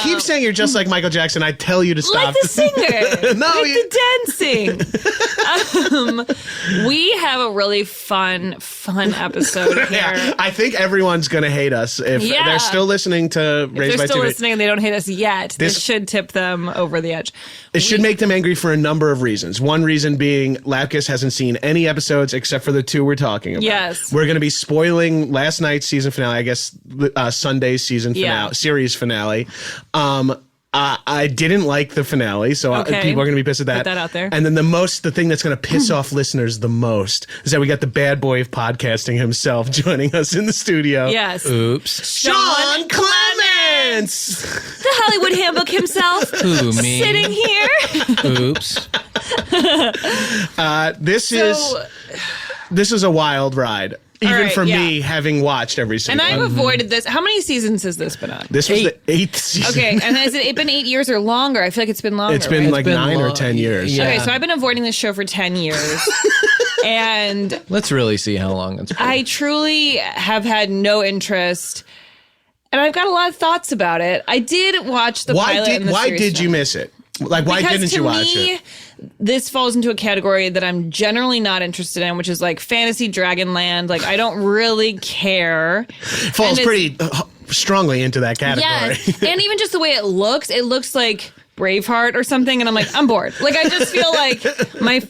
keep saying you're just like Michael Jackson. I tell you to stop. Like the singer. No, like the dancing. We have a really fun episode here. Yeah, I think everyone's going to hate us if they're still listening to Raised by If they're still TV. listening and they don't hate us yet, this should tip them over the edge. It should make them angry for a number of reasons. One reason being Lapkus hasn't seen any episodes except for the two we're talking about. Yes. We're going to be spoiling last night's season finale, I guess Sunday's season finale, series finale. I didn't like the finale, so people are going to be pissed at that. Put that out there. And then the thing that's going to piss off listeners the most is that we got the bad boy of podcasting himself joining us in the studio. Yes. Oops. Sean Clements! The Hollywood Handbook himself. Who, me? Sitting here. Oops. This is a wild ride. Even for me, having watched every single one. And I've avoided this. How many seasons has this been on? This was the 8th season. Okay, and has it been 8 years or longer? I feel like it's been longer. It's been like 9 or 10 years. Yeah. Okay, so I've been avoiding this show for 10 years. And let's really see how long it's been. I truly have had no interest. And I've got a lot of thoughts about it. I did watch the pilot and the Why series did you finale. miss it? Like, why didn't you watch it? This falls into a category that I'm generally not interested in, which is like fantasy Dragonland. Like, I don't really care. Falls pretty strongly into that category. Yes, and even just the way it looks like Braveheart or something, and I'm like, I'm bored. Like, I just feel like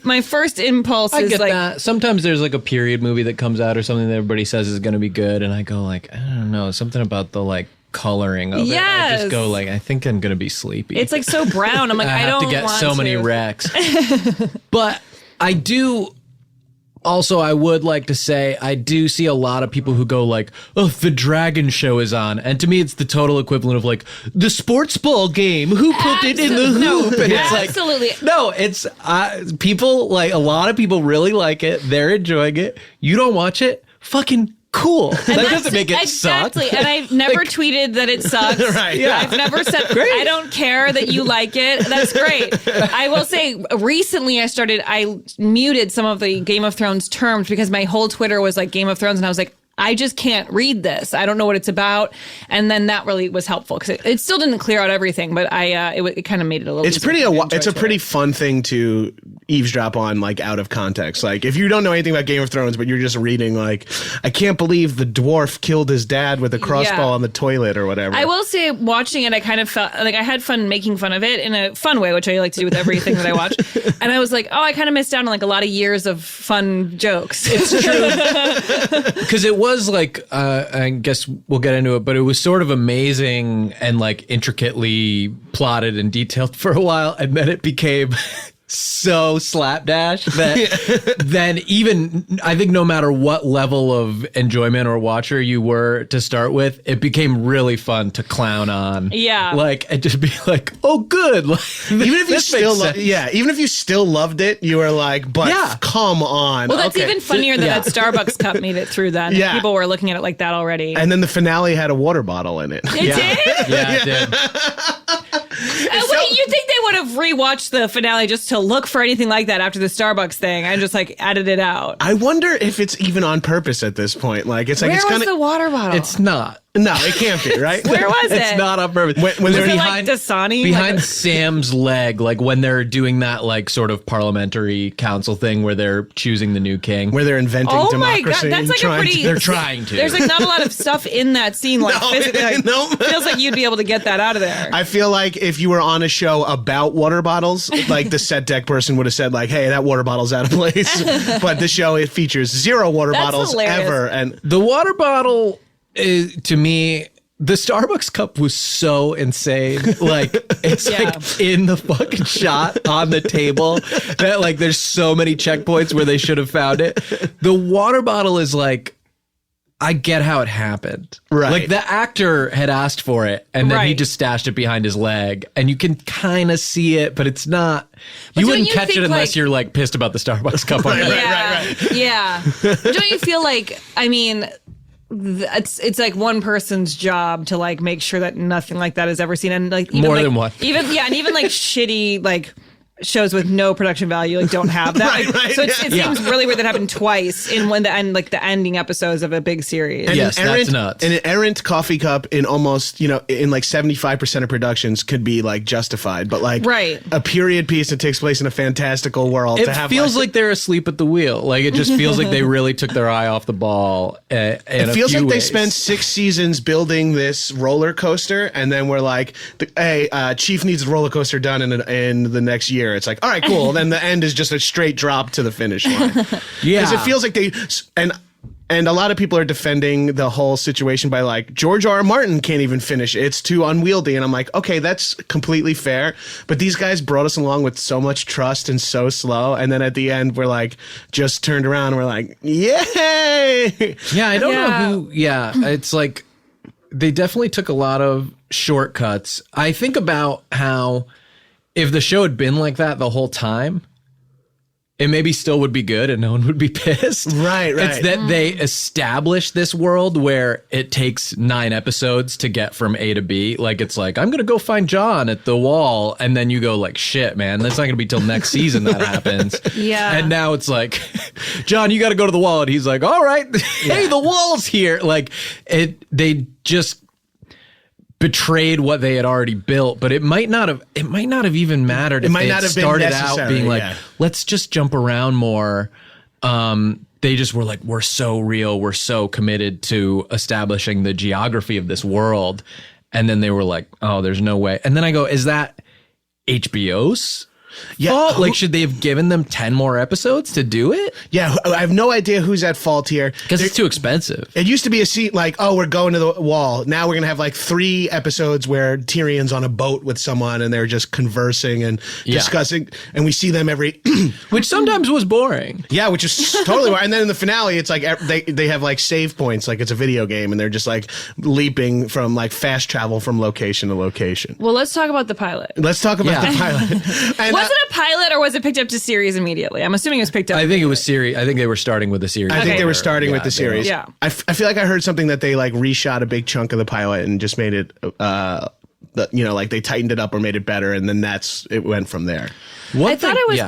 my first impulse is like that. Sometimes there's like a period movie that comes out or something that everybody says is going to be good, and I go like, I don't know, something about the like coloring of it. I just go like, I think I'm gonna be sleepy. It's like so brown. I'm like, I don't have to get want so many wrecks. But I do also, I would like to say, I do see a lot of people who go like, oh, the Dragon Show is on. And to me, it's the total equivalent of like, the sports ball game. Who put it in the hoop? And it's like, no, it's people, like a lot of people really like it. They're enjoying it. You don't watch it? Fucking cool. That doesn't make it suck. Exactly. And I've never tweeted that it sucks. Right. Yeah. I've never said, I don't care that you like it. That's great. I will say, recently I muted some of the Game of Thrones terms because my whole Twitter was like Game of Thrones, and I was like, I just can't read this. I don't know what it's about. And then that really was helpful because it still didn't clear out everything, but it kind of made it a little. It's a pretty fun thing to eavesdrop on, like out of context. Like if you don't know anything about Game of Thrones, but you're just reading like, I can't believe the dwarf killed his dad with a crossbow on the toilet or whatever. I will say, watching it, I kind of felt like I had fun making fun of it in a fun way, which I like to do with everything that I watch. And I was like, oh, I kind of missed out on like a lot of years of fun jokes. It's true. Because it was like, I guess we'll get into it, but it was sort of amazing and like intricately plotted and detailed for a while. And then it became so slapdash that then even, I think no matter what level of enjoyment or watcher you were to start with, it became really fun to clown on. Yeah. Like, and just be like, oh, good. Like, even if you still loved it, you were like, but come on. Well, that's even funnier that Starbucks cup made it through then. Yeah. People were looking at it like that already. And then the finale had a water bottle in it. It did? Yeah, it did. Wait, you think they would have rewatched the finale just to look for anything like that after the Starbucks thing and just like added it out? I wonder if it's even on purpose at this point. Like it's like Where it's was kind the water bottle? It's not. No, it can't be, right? Where was it? It's not on purpose. When was they're it like Dasani? Behind Sam's leg, like when they're doing that like sort of parliamentary council thing where they're choosing the new king. where they're inventing Oh democracy. my God, that's like a pretty... They're trying to. There's like not a lot of stuff in that scene. Like physically, like, no. feels like you'd be able to get that out of there. I feel like if you were on a show about water bottles, like the set deck person would have said like, hey, that water bottle's out of place. But the show, it features 0 water bottles hilarious. ever. And the water bottle is, to me, the Starbucks cup was so insane. Like, it's like in the fucking shot on the table that like there's so many checkpoints where they should have found it. The water bottle is like, I get how it happened. Right. Like the actor had asked for it and then he Right. just stashed it behind his leg and you can kind of see it, but it's not, you wouldn't you catch think, it unless like- you're like pissed about the Starbucks cup on your leg. Yeah. But don't you feel like, I mean, it's like one person's job to like make sure that nothing like that is ever seen, and like even More like, than one. even like shitty like shows with no production value like don't have that. Right, so it seems really weird that happened twice in when the end, like the ending episodes of a big series. And Yes, that's nuts. An errant coffee cup in almost, in like 75% of productions could be like justified, but like a period piece that takes place in a fantastical world. It to have feels like they're asleep at the wheel. Like it just feels like they really took their eye off the ball. It feels like they spent 6 seasons building this roller coaster, and then we're like, "Hey, Chief needs the roller coaster done in the next year." It's like, all right, cool. Then the end is just a straight drop to the finish line. Because it feels like and a lot of people are defending the whole situation by like, George R. R. Martin can't even finish it. It's too unwieldy. And I'm like, okay, that's completely fair. But these guys brought us along with so much trust and so slow. And then at the end, we're like, just turned around and we're like, yay! Yeah, I don't know who. Yeah, it's like they definitely took a lot of shortcuts. I think about how if the show had been like that the whole time, it maybe still would be good and no one would be pissed. Right. It's that they established this world where it takes 9 episodes to get from A to B. Like, it's like, I'm going to go find John at the wall. And then you go like, shit, man, that's not going to be till next season that happens. Yeah. And now it's like, John, you got to go to the wall. And he's like, all right, hey, the wall's here. Like, they just betrayed what they had already built, but it might not have even mattered if they had started out being like, let's just jump around more. They just were like, we're so real, we're so committed to establishing the geography of this world. And then they were like, oh, there's no way. And then I go, is that HBO's fault? Like, should they have given them 10 more episodes to do it? Yeah, I have no idea who's at fault here. Because it's too expensive. It used to be a scene like, oh, we're going to the wall. Now we're going to have like 3 episodes where Tyrion's on a boat with someone and they're just conversing and discussing. And we see them every... which sometimes was boring. Yeah, which is totally boring. And then in the finale, it's like they have like save points, like it's a video game, and they're just like leaping from like fast travel from location to location. Well, let's talk about the pilot. Let's talk about the pilot. And was it a pilot or was it picked up to series immediately? I'm assuming it was picked up. I think it was series. I think they were starting with the series. I think they were starting with the series. Yeah. I feel like I heard something that they like reshot a big chunk of the pilot and just made it, like they tightened it up or made it better, and then it went from there. I thought it was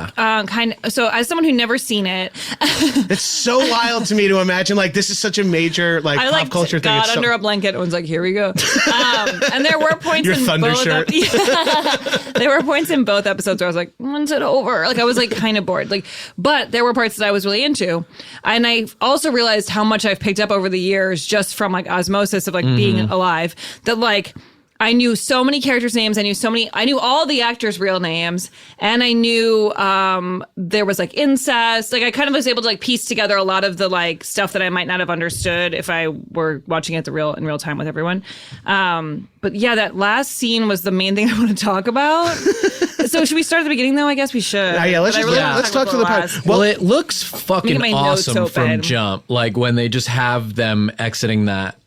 kind of, so as someone who'd never seen it, it's so wild to me to imagine like this is such a major like pop culture thing. I got under a blanket and was like, here we go. And there were points Your in thunder both shirt. There were points in both episodes where I was like, when's it over? Like I was like kind of bored. Like, but there were parts that I was really into. And I also realized how much I've picked up over the years just from like osmosis of like being alive, that like I knew so many characters' names. I knew all the actors' real names. And I knew there was like incest. Like I kind of was able to like piece together a lot of the like stuff that I might not have understood if I were watching it in real time with everyone. But yeah, that last scene was the main thing I want to talk about. So should we start at the beginning though? I guess we should. Yeah, let's talk to the pilot. Well, it looks fucking awesome from jump. Like when they just have them exiting that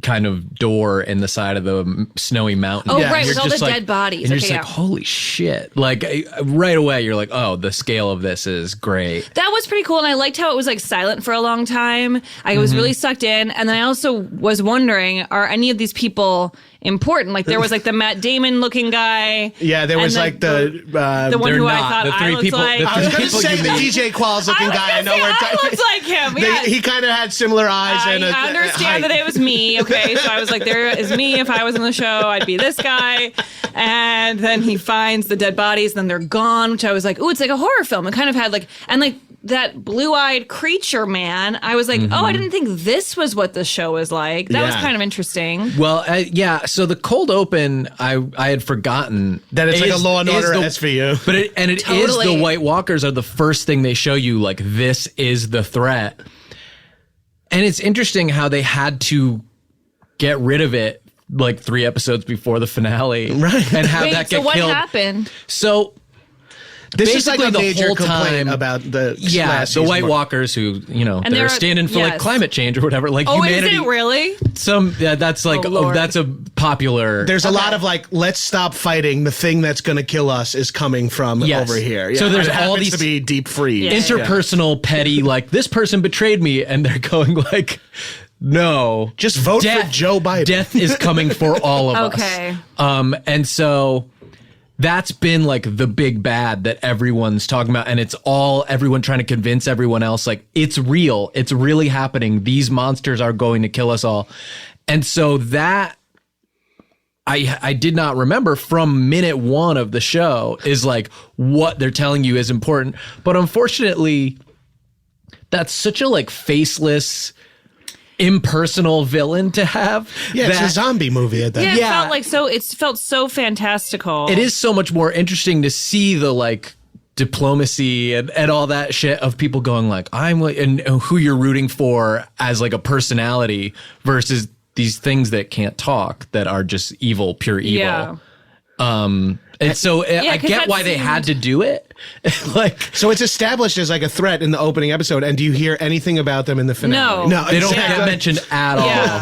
kind of door in the side of the snowy mountain. Oh, right, with all the dead bodies. And you're just like, holy shit. Like, right away, you're like, oh, the scale of this is great. That was pretty cool, and I liked how it was, like, silent for a long time. I was really sucked in, and then I also was wondering, are any of these people important? Like, there was, like, the Matt Damon-looking guy. Yeah, there was, like, the one who I thought I looked like. I was going to say the DJ Qualls-looking guy. I looked like him, yeah. He kind of had similar eyes. I understand that it was me. Okay, so I was like, there is me. If I was in the show, I'd be this guy. And then he finds the dead bodies, and then they're gone, which I was like, ooh, it's like a horror film. It kind of had like, and like that blue-eyed creature man, I was like, oh, I didn't think this was what the show was like. That was kind of interesting. Well, yeah, so the cold open, I had forgotten. That it's like a Law and Order SVU. But it is the White Walkers are the first thing they show you, like, this is the threat. And it's interesting how they had to get rid of it like 3 episodes before the finale, right? And have that get killed. So what happened? So this is like a the major whole complaint time about the the White Walkers who they're standing for like climate change or whatever. Like humanity. Is it really? That's like that's a popular. There's a lot of like, let's stop fighting. The thing that's going to kill us is coming from over here. Yeah. So there's all these to be deep freeze, interpersonal petty. Like this person betrayed me, and they're going like, no, just vote for Joe Biden. Death is coming for all of us. Okay. And so that's been like the big bad that everyone's talking about, and it's all everyone trying to convince everyone else like it's real, it's really happening, these monsters are going to kill us all. And so that I did not remember from minute one of the show is like what they're telling you is important, but unfortunately that's such a like faceless, impersonal villain to have. Yeah, it's a zombie movie at that. Yeah, it felt so fantastical. It is so much more interesting to see the like diplomacy and all that shit of people going like, I'm like, and who you're rooting for as like a personality versus these things that can't talk that are just evil, pure evil. Yeah. And so I get why they had to do it. Like, so it's established as like a threat in the opening episode. And do you hear anything about them in the finale? No, they don't get mentioned at all.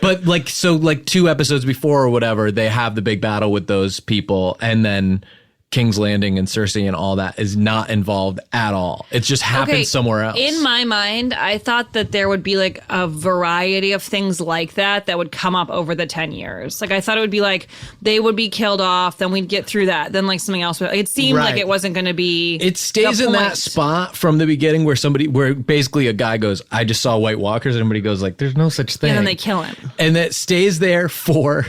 But like, so like 2 episodes before or whatever, they have the big battle with those people, and then King's Landing and Cersei and all that is not involved at all. It just happens somewhere else. In my mind, I thought that there would be like a variety of things like that would come up over the 10 years. Like I thought it would be like they would be killed off, then we'd get through that, then like something else. It seemed like it wasn't going to be. It stays in that spot from the beginning where basically a guy goes, I just saw White Walkers, and everybody goes like, there's no such thing. And then they kill him. And it stays there for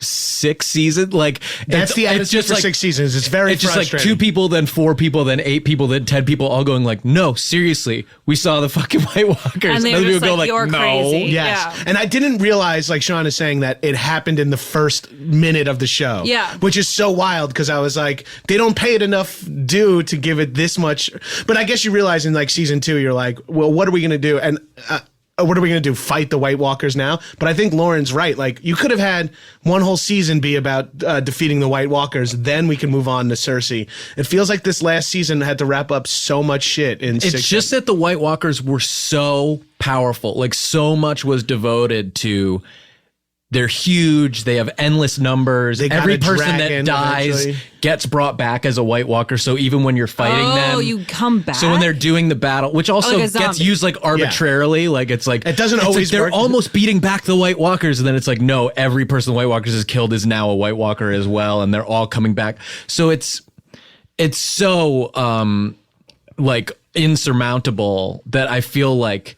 6 seasons. Like that's the attitude just for like, 6 seasons. It's very frustrating. Just like 2 people, then 4 people, then 8 people, then 10 people all going like, no, seriously, we saw the fucking White Walkers. And they were just like, you're crazy. Yes. And I didn't realize, like Sean is saying, that it happened in the first minute of the show. Yeah. Which is so wild, because I was like, they don't pay it enough due to give it this much. But I guess you realize in like season 2, you're like, well, what are we going to do? And what are we going to do? Fight the White Walkers now? But I think Lauren's right. Like, you could have had one whole season be about defeating the White Walkers. Then we can move on to Cersei. It feels like this last season had to wrap up so much shit in 6 It's just that the White Walkers were so powerful. Like, so much was devoted to. They're huge. They have endless numbers. Every person that dies gets brought back as a White Walker. So even when you're fighting them, you come back. So when they're doing the battle, which also gets used like arbitrarily, like it's like it doesn't always like work. They're almost beating back the White Walkers, and then it's like, no, every person the White Walkers has killed is now a White Walker as well, and they're all coming back. So it's so like insurmountable that I feel like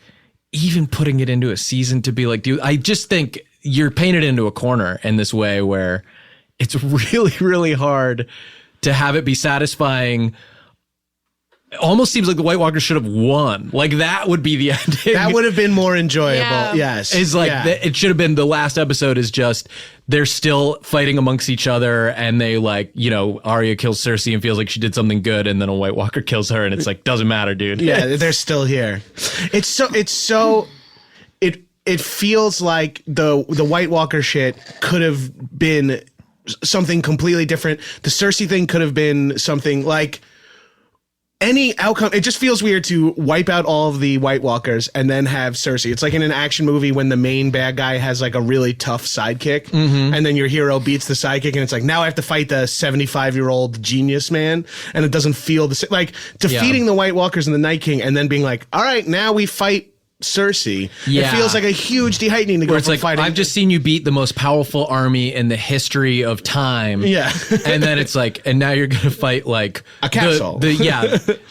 even putting it into a season to be like, dude, I just think you're painted into a corner in this way where it's really, really hard to have it be satisfying. It almost seems like the White Walkers should have won. Like that would be the ending. That would have been more enjoyable. Yeah. Yes. It's like it should have been the last episode is just they're still fighting amongst each other, and they like, you know, Arya kills Cersei and feels like she did something good, and then a White Walker kills her, and it's like, doesn't matter, dude. Yeah, they're still here. It feels like the White Walker shit could have been something completely different. The Cersei thing could have been something like any outcome. It just feels weird to wipe out all of the White Walkers and then have Cersei. It's like in an action movie when the main bad guy has like a really tough sidekick, and then your hero beats the sidekick, and it's like, now I have to fight the 75-year-old genius man, and it doesn't feel the same. Like defeating the White Walkers and the Night King, and then being like, all right, now we fight Cersei. It feels like a huge deheightening to go from fighting. I've just seen you beat the most powerful army in the history of time. Yeah. And then it's like, and now you're gonna fight like a castle. The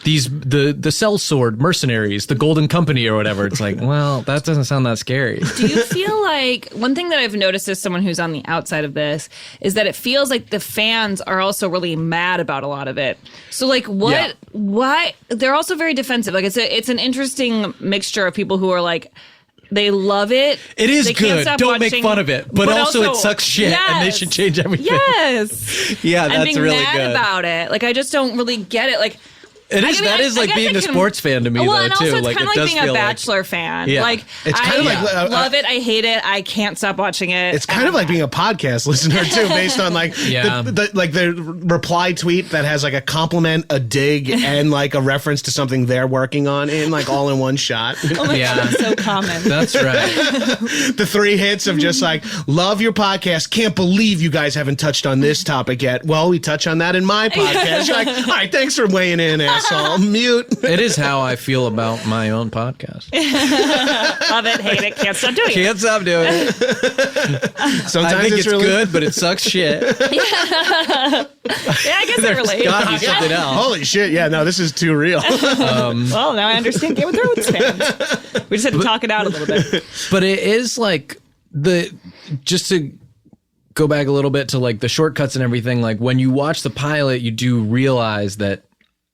sellsword mercenaries, the Golden Company or whatever. It's like, well, that doesn't sound that scary. Do you feel like one thing that I've noticed as someone who's on the outside of this is that it feels like the fans are also really mad about a lot of it. So like why they're also very defensive. Like it's an interesting mixture of people who are like, they love it. It is good. Don't make fun of it. But also it sucks shit, and they should change everything. Yes. Yeah, that's and really being mad about it. Like, I just don't really get it. Like, that is like being a sports fan to me, though, and also too. it's Like, kind of like being a Bachelor fan. Yeah. Like, it's kind of like love it. I hate it. I can't stop watching it. It's kind of like being a podcast listener too, based on like the reply tweet that has like a compliment, a dig, and like a reference to something they're working on in like all in one shot. Oh my God, it's so common. That's right. The 3 hits of just like, love your podcast. Can't believe you guys haven't touched on this topic yet. Well, we touch on that in my podcast. Like, all right, thanks for weighing in. asshole. Mute. It is how I feel about my own podcast. Love it, hate it, can't stop doing it. Can't stop doing it. Sometimes I think it's really good, but it sucks shit. Yeah, I guess I There's relate. gotta be something else. Holy shit! Yeah, no, this is too real. Well, now I understand Game of Thrones fans. We just had to talk it out a little bit. But it is like just to go back a little bit to like the shortcuts and everything, like when you watch the pilot, you do realize that,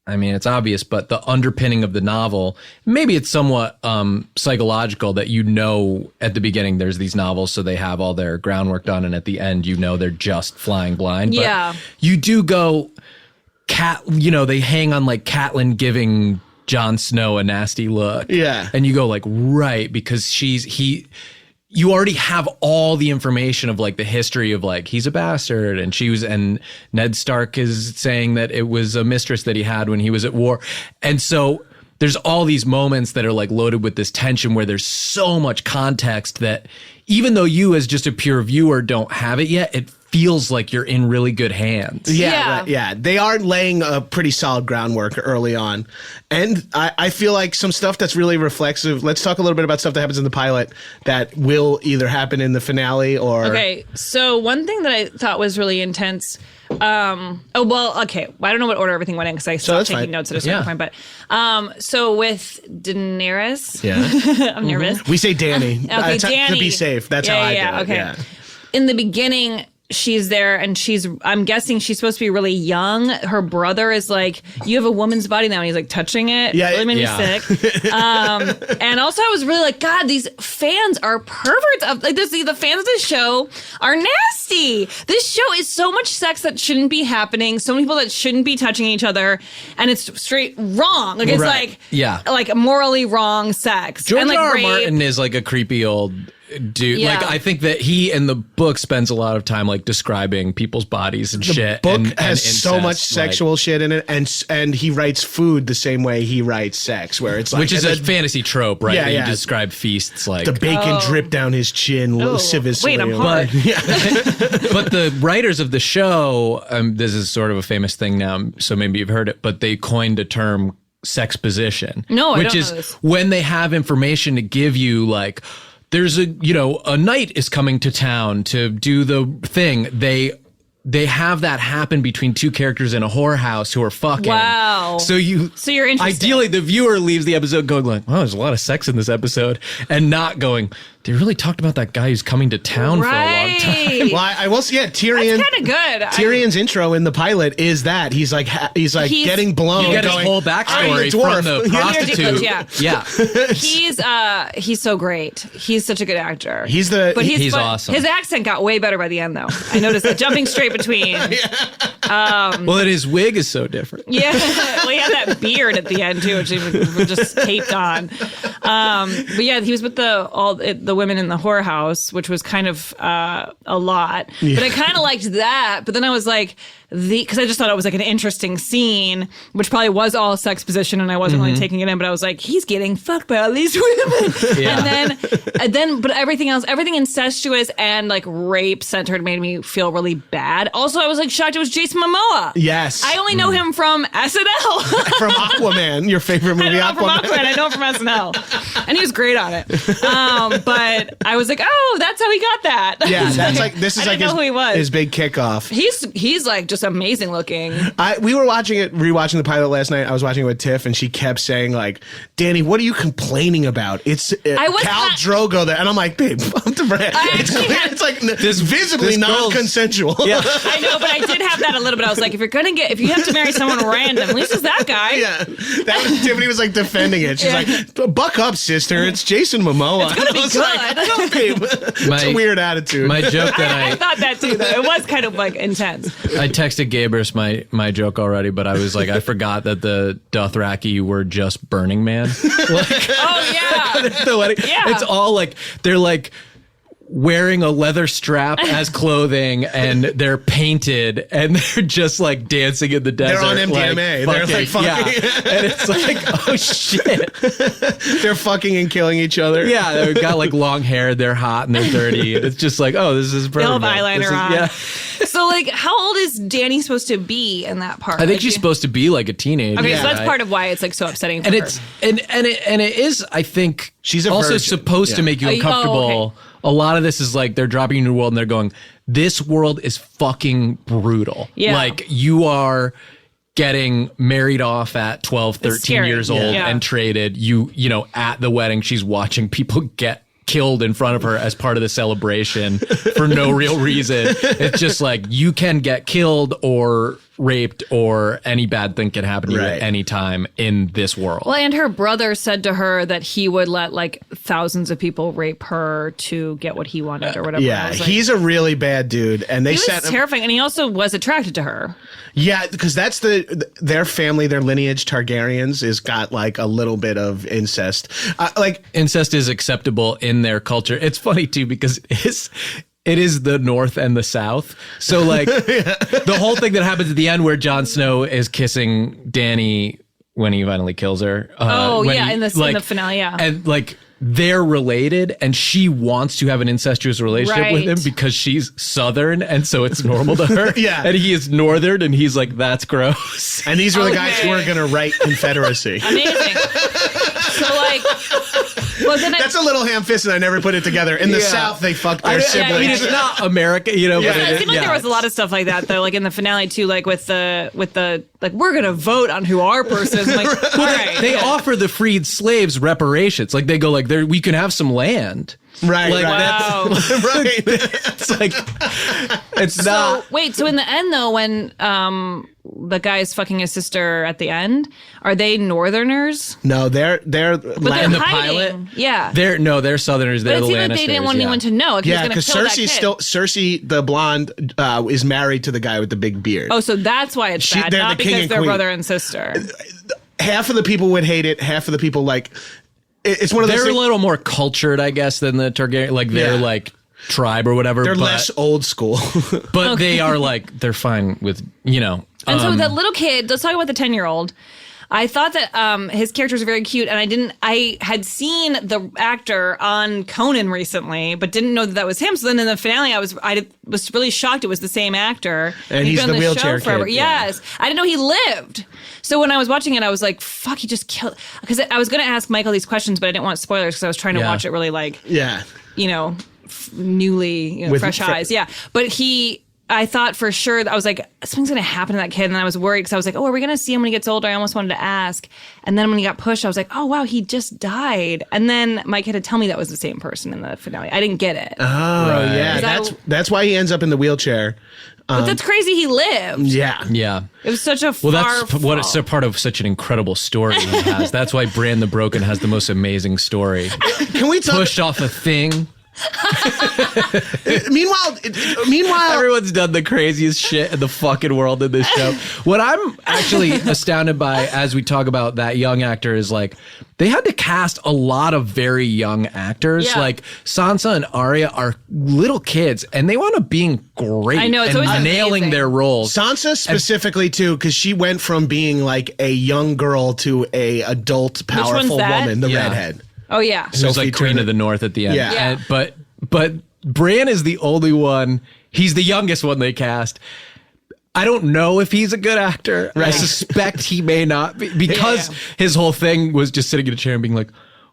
I mean, it's obvious, but the underpinning of the novel, maybe it's somewhat psychological that at the beginning there's these novels, so they have all their groundwork done, and at the end, they're just flying blind. Yeah. But you do go, they hang on like Catelyn giving Jon Snow a nasty look. Yeah. And you go like, right, because you already have all the information of like the history of like he's a bastard and Ned Stark is saying that it was a mistress that he had when he was at war. And so there's all these moments that are like loaded with this tension where there's so much context that even though you as just a pure viewer don't have it yet, it feels like you're in really good hands. Yeah. They are laying a pretty solid groundwork early on. And I feel like some stuff that's really reflexive. Let's talk a little bit about stuff that happens in the pilot that will either happen in the finale or... Okay, so one thing that I thought was really intense... I don't know what order everything went in because I stopped taking notes at a certain point. But so with Daenerys, I'm nervous. We say Dany. Okay, Dany. To be safe. That's how I do it. Okay. Yeah. In the beginning, she's there and I'm guessing she's supposed to be really young. Her brother is like, you have a woman's body now. And he's like touching it. Yeah, really made me sick. And also I was really like, God, these fans are perverts. The fans of this show are nasty. This show is so much sex that shouldn't be happening. So many people that shouldn't be touching each other. And it's straight wrong. Like it's like morally wrong sex. George and like R. rape. Martin is like a creepy old dude. Yeah. Like I think that he in the book spends a lot of time like describing people's bodies and shit. Book and has incest, so much sexual shit in it, and he writes food the same way he writes sex, where it's like, which is a fantasy trope, right? Yeah, You yeah. describe feasts like the bacon drip down his chin, lasciviously. Wait, I'm hard. But the writers of the show, this is sort of a famous thing now, so maybe you've heard it, but they coined a term sexposition. No, I which don't is know this. when they have information to give you, like there's a knight is coming to town to do the thing. They have that happen between two characters in a whorehouse who are fucking. Wow. So you're interested. Ideally, the viewer leaves the episode going like, "Oh, there's a lot of sex in this episode," and not going, "They really talked about that guy who's coming to town for a long time." Well, I will say, Tyrion. That's kind of good. Tyrion's intro in the pilot is that he's like getting blown. You get his going, whole "I'm the backstory dwarf." from the prostitute. Yeah. He's so great. He's such a good actor. He's He's awesome. His accent got way better by the end, though. I noticed that jumping straight between. Well, and his wig is so different. Yeah, well, he had that beard at the end too, which he was just taped on. But yeah, he was with the women in the whorehouse, which was kind of a lot. Yeah. But I kind of liked that. But then I was like, because I just thought it was like an interesting scene, which probably was all sex position, and I wasn't really taking it in. But I was like, he's getting fucked by all these women, and then, but everything else, everything incestuous and like rape centered, made me feel really bad. Also, I was like shocked it was Jason Momoa. Yes, I only know him from SNL, from Aquaman, your favorite movie. I know him from SNL, and he was great on it. But I was like, oh, that's how he got that. Yeah, that's like this is I like didn't know who he was. His big kickoff. He's like just amazing looking. We were rewatching the pilot last night. I was watching it with Tiff, and she kept saying like, "Danny, what are you complaining about? It's Khal Drogo there," and I'm like, "Babe, it's like this visibly non-consensual." Yeah. I know, but I did have that a little bit. I was like, if you have to marry someone random, at least it's that guy. Yeah, Tiffany was like defending it. She's like, "Buck up, sister. It's Jason Momoa." It's gonna be good. Like, no, babe. It's a weird attitude. My joke that I thought that too, though. It was kind of like intense. I texted Gabrus my joke already, but I was like, I forgot that the Dothraki were just Burning Man. Oh yeah, the wedding. Yeah. It's all like they're like, wearing a leather strap as clothing, and they're painted, and they're just like dancing in the desert. They're on MDMA. They're like fucking. Yeah. And it's like, oh shit. They're fucking and killing each other. Yeah, they've got like long hair, they're hot and they're dirty. And it's just like, oh, this is perfect. They'll have eyeliner on. Yeah. So, like, how old is Danny supposed to be in that part? I think Like, she's supposed to be like a teenager. Okay, so that's right? part of why it's like so upsetting for And her. it's and it is, I think, She's a also virgin. supposed to Yeah. make you Oh, uncomfortable. okay. A lot of this is like they're dropping you into a world and they're going, this world is fucking brutal. Yeah. Like you are getting married off at 12, 13 scary. years old Yeah. and traded. You know, at the wedding, she's watching people get killed in front of her as part of the celebration for no real reason. It's just like you can get killed or raped or any bad thing can happen to you Right. at any time in this world. Well, and her brother said to her that he would let like thousands of people rape her to get what he wanted or whatever. I Yeah, was like, he's a really bad dude, and they he set was him. terrifying, and he also was attracted to her. Yeah, because that's their family, their lineage, Targaryens, is got like a little bit of incest. Like Incest is acceptable in their culture. It's funny too because it is the North and the South. So like the whole thing that happens at the end where Jon Snow is kissing Dany when he finally kills her. In the finale, yeah. And like they're related and she wants to have an incestuous relationship with him Right. because she's Southern and so it's normal to her. Yeah. And he is Northern and he's like, that's gross. and these were the guys who Okay. were going to write Confederacy. Amazing. So like, well, then That's a little ham-fisted. I never put it together. In the Yeah. South, they fucked their I siblings. mean, it's not America, you know, Yeah. but it seemed like there was a lot of stuff like that though, like in the finale too, like with the like we're gonna vote on who our person is. I'm like, all right, They yeah. offer the freed slaves reparations. Like they go like, we can have some land. Right, Like right. Wow. right. It's like, it's not. So wait, so in the end though, when the guy is fucking his sister at the end, are they Northerners? No, they're But they're In the hiding. pilot? Yeah. They're Southerners. But They're it the seemed Lannisters. like they didn't want yeah. anyone to know. Like, he was yeah, gonna because kill that Cersei's kid. Cersei, the blonde, is married to the guy with the big beard. Oh, so that's why it's bad, they're not the king because and they're queen. brother and sister. Half of the people would hate it. Half of the people like. It's one of those. They're a things- little more cultured, I guess, than the Targaryen. Like they're Yeah. like tribe or whatever. They're but, less old school. but they are like they're fine with And so that little kid, let's talk about the 10-year-old. I thought that his character was very cute, and I had seen the actor on Conan recently, but didn't know that was him. So then in the finale, I was really shocked it was the same actor. And he's been the on wheelchair show forever. kid, yeah. Yes. I didn't know he lived. So when I was watching it, I was like, fuck, he just killed. Because I was going to ask Michael these questions, but I didn't want spoilers because I was trying to Yeah. watch it really like, yeah. newly, With fresh eyes. Yeah. But I thought for sure, I was like, something's going to happen to that kid. And then I was worried because I was like, oh, are we going to see him when he gets older? I almost wanted to ask. And then when he got pushed, I was like, oh, wow, he just died. And then Mike had to tell me that was the same person in the finale. I didn't get it. Oh Right. yeah. That's why he ends up in the wheelchair. but that's crazy. He lived. Yeah. Yeah. It was such a Well, far that's what it's fall. a part of such an incredible story he has. That's why Bran the Broken has the most amazing story. Can we talk? Pushed off a thing. Meanwhile, Everyone's done the craziest shit in the fucking world in this show. What I'm actually astounded by as we talk about that young actor is like they had to cast a lot of very young actors. Yeah. Like Sansa and Arya are little kids and they wound up being great. I know, it's and always nailing amazing. their roles. Sansa specifically too, because she went from being like a young girl to a adult, powerful that? woman, the Yeah. redhead. Oh, yeah. She was Sophie like Queen Turner. of the North at the end. Yeah. Yeah. And- but Bran is the only one. He's the youngest one they cast. I don't know if he's a good actor. I suspect he may not be because his whole thing was just sitting in a chair and being like,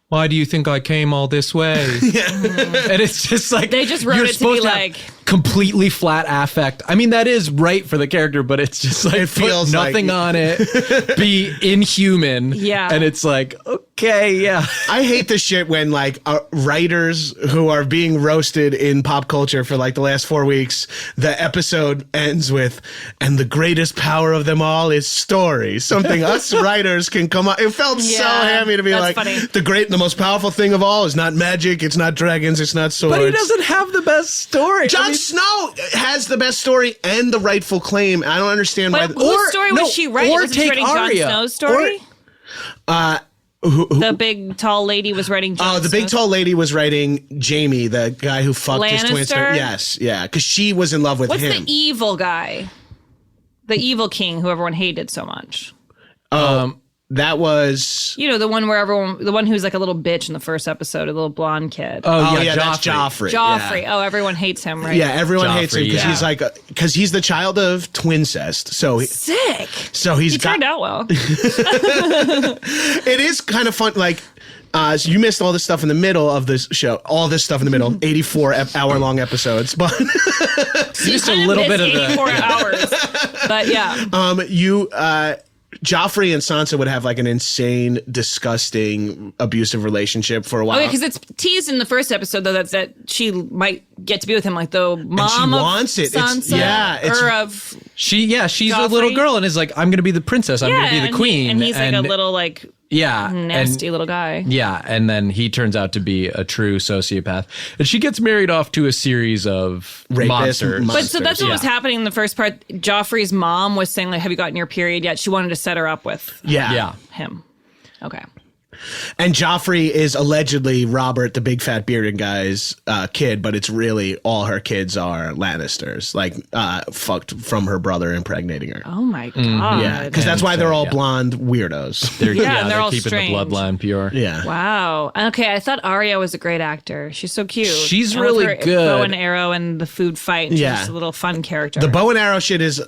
why do you think I came all this way? And it's just like They just wrote you're it to supposed be have like- completely flat affect. I mean, that is right for the character, but it's just like It feels put like- nothing on it, be inhuman. Yeah. And it's like, okay, yeah. I hate this shit when like writers who are being roasted in pop culture for like the last 4 weeks, the episode ends with, and the greatest power of them all is story. Something us writers can come up. It felt so Yeah, hammy to be that's like, funny. the most powerful thing of all is not magic, it's not dragons, it's not swords. But he doesn't have the best story. Jon Snow has the best story and the rightful claim. I don't understand why. But whose story was she writing? or Wasn't she take writing Jon Arya. Snow's story? The big tall lady was writing. Jon the big Snow. tall lady was writing Jamie, the guy who fucked his twin sister. Lannister? Yes, yeah, because she was in love with What's him. the evil guy? The evil king, who everyone hated so much. That was. You know, the one who's like a little bitch in the first episode, a little blonde kid. Oh yeah, that's Joffrey. Joffrey. Yeah. Oh, everyone hates him, right? Yeah, everyone hates him Joffrey, because yeah. because he's the child of twincest. So Sick. He's He turned out well. It is kind of fun. Like, so you missed all this stuff in the middle of this show. All this stuff in the middle. 84-hour-long episodes, but Just a little bit of 84 the. hours. But yeah. Joffrey and Sansa would have like an insane, disgusting, abusive relationship for a while. Okay, because it's teased in the first episode though that she might get to be with him, like the mom and she of wants it. Sansa, or of She's Joffrey. a little girl and is like, I'm going to be the princess. I'm going to be the and queen. and he's like a little like nasty little guy. Yeah, and then he turns out to be a true sociopath. And she gets married off to a series of monsters. But so that's what was happening in the first part. Joffrey's mom was saying, like, have you gotten your period yet? She wanted to set her up with Yeah. him. Okay. And Joffrey is allegedly Robert, the big fat bearded guy's kid, but it's really all her kids are Lannisters, like fucked from her brother impregnating her. Oh my God. Yeah, because that's why they're all blonde weirdos. They're all keeping strange. the bloodline pure. Yeah. Wow. Okay, I thought Arya was a great actor. She's so cute. She's I love really her good. Bow and arrow and the food fight. She's Yeah. just a little fun character. The bow and arrow shit is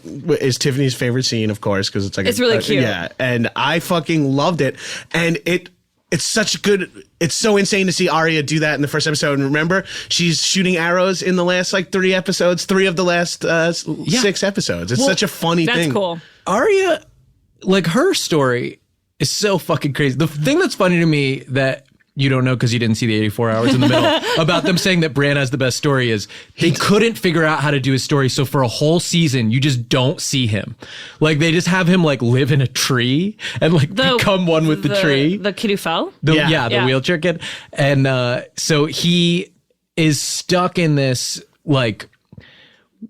Tiffany's favorite scene, of course, because it's like It's really cute. Yeah, and I fucking loved it, and it's such good. It's so insane to see Arya do that in the first episode. And remember, she's shooting arrows in the last like 3 episodes, 3 of the last 6 episodes. It's such a funny That's thing. cool. Arya, like her story is so fucking crazy. The thing that's funny to me that you don't know because you didn't see the 84 hours in the middle about them saying that Bran has the best story is they couldn't figure out how to do his story. So for a whole season, you just don't see him. Like they just have him like live in a tree and like become one with the tree. The kid who fell? The Yeah. wheelchair kid. And so he is stuck in this like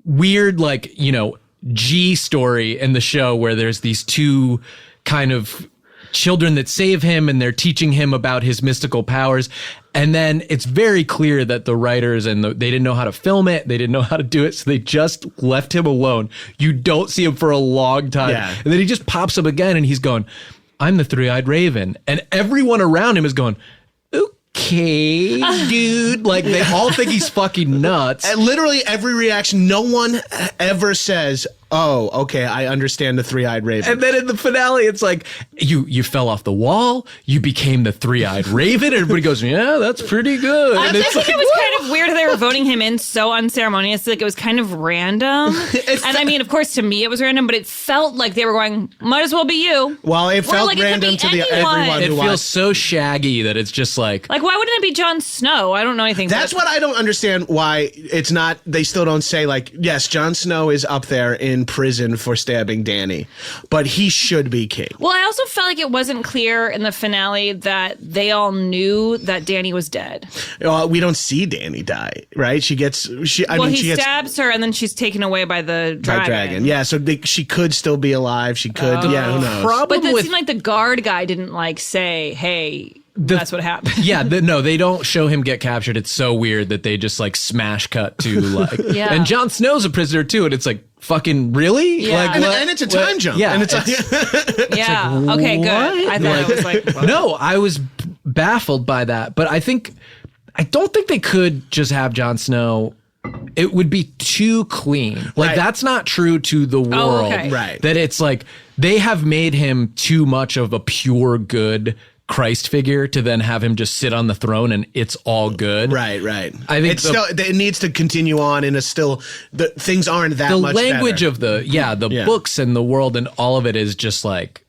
weird, like, you know, G story in the show where there's these two kind of children that save him and they're teaching him about his mystical powers. And then it's very clear that the writers and they didn't know how to film it. They didn't know how to do it. So they just left him alone. You don't see him for a long time. Yeah. And then he just pops up again and he's going, I'm the three-eyed raven. And everyone around him is going, okay, dude. Like they all think he's fucking nuts. And literally every reaction, no one ever says, oh, okay, I understand the three-eyed raven. And then in the finale, it's like, you fell off the wall, you became the three-eyed raven. Everybody goes, yeah, that's pretty good. I And think it's it like, was kind of weird how they were voting him in so unceremoniously. Like it was kind of random. And I mean, of course, to me it was random, but it felt like they were going, might as well be you. Well, it felt like, it could random be to anyone. everyone it who feels watched. so shaggy that it's just like Like, why wouldn't it be Jon Snow? I don't know anything. That's what I don't understand why it's not, they still don't say like, yes, Jon Snow is up there in prison for stabbing Dany, but he should be king. Well, I also felt like it wasn't clear in the finale that they all knew that Dany was dead. We don't see Dany die, right? She gets, He she gets stabs her and then she's taken away by the by dragon. Yeah, so she could still be alive. She could, yeah, who knows? problem But it with seemed like the guard guy didn't like say, hey, that's what happened. yeah, no, they don't show him get captured. It's so weird that they just like smash cut to like, Yeah. and Jon Snow's a prisoner too, and it's like fucking really, Yeah. like, And it's a time jump. Yeah, and it's Yeah. Okay, good. I thought it was like, well, No, I was baffled by that, but I don't think they could just have Jon Snow. It would be too clean. Like Right. that's not true to the world. okay. Right. That it's like they have made him too much of a pure good Christ figure to then have him just sit on the throne and it's all good. Right. I think it's still, it needs to continue on, and it's still, things aren't that The much language better. of the books and the world and all of it is just like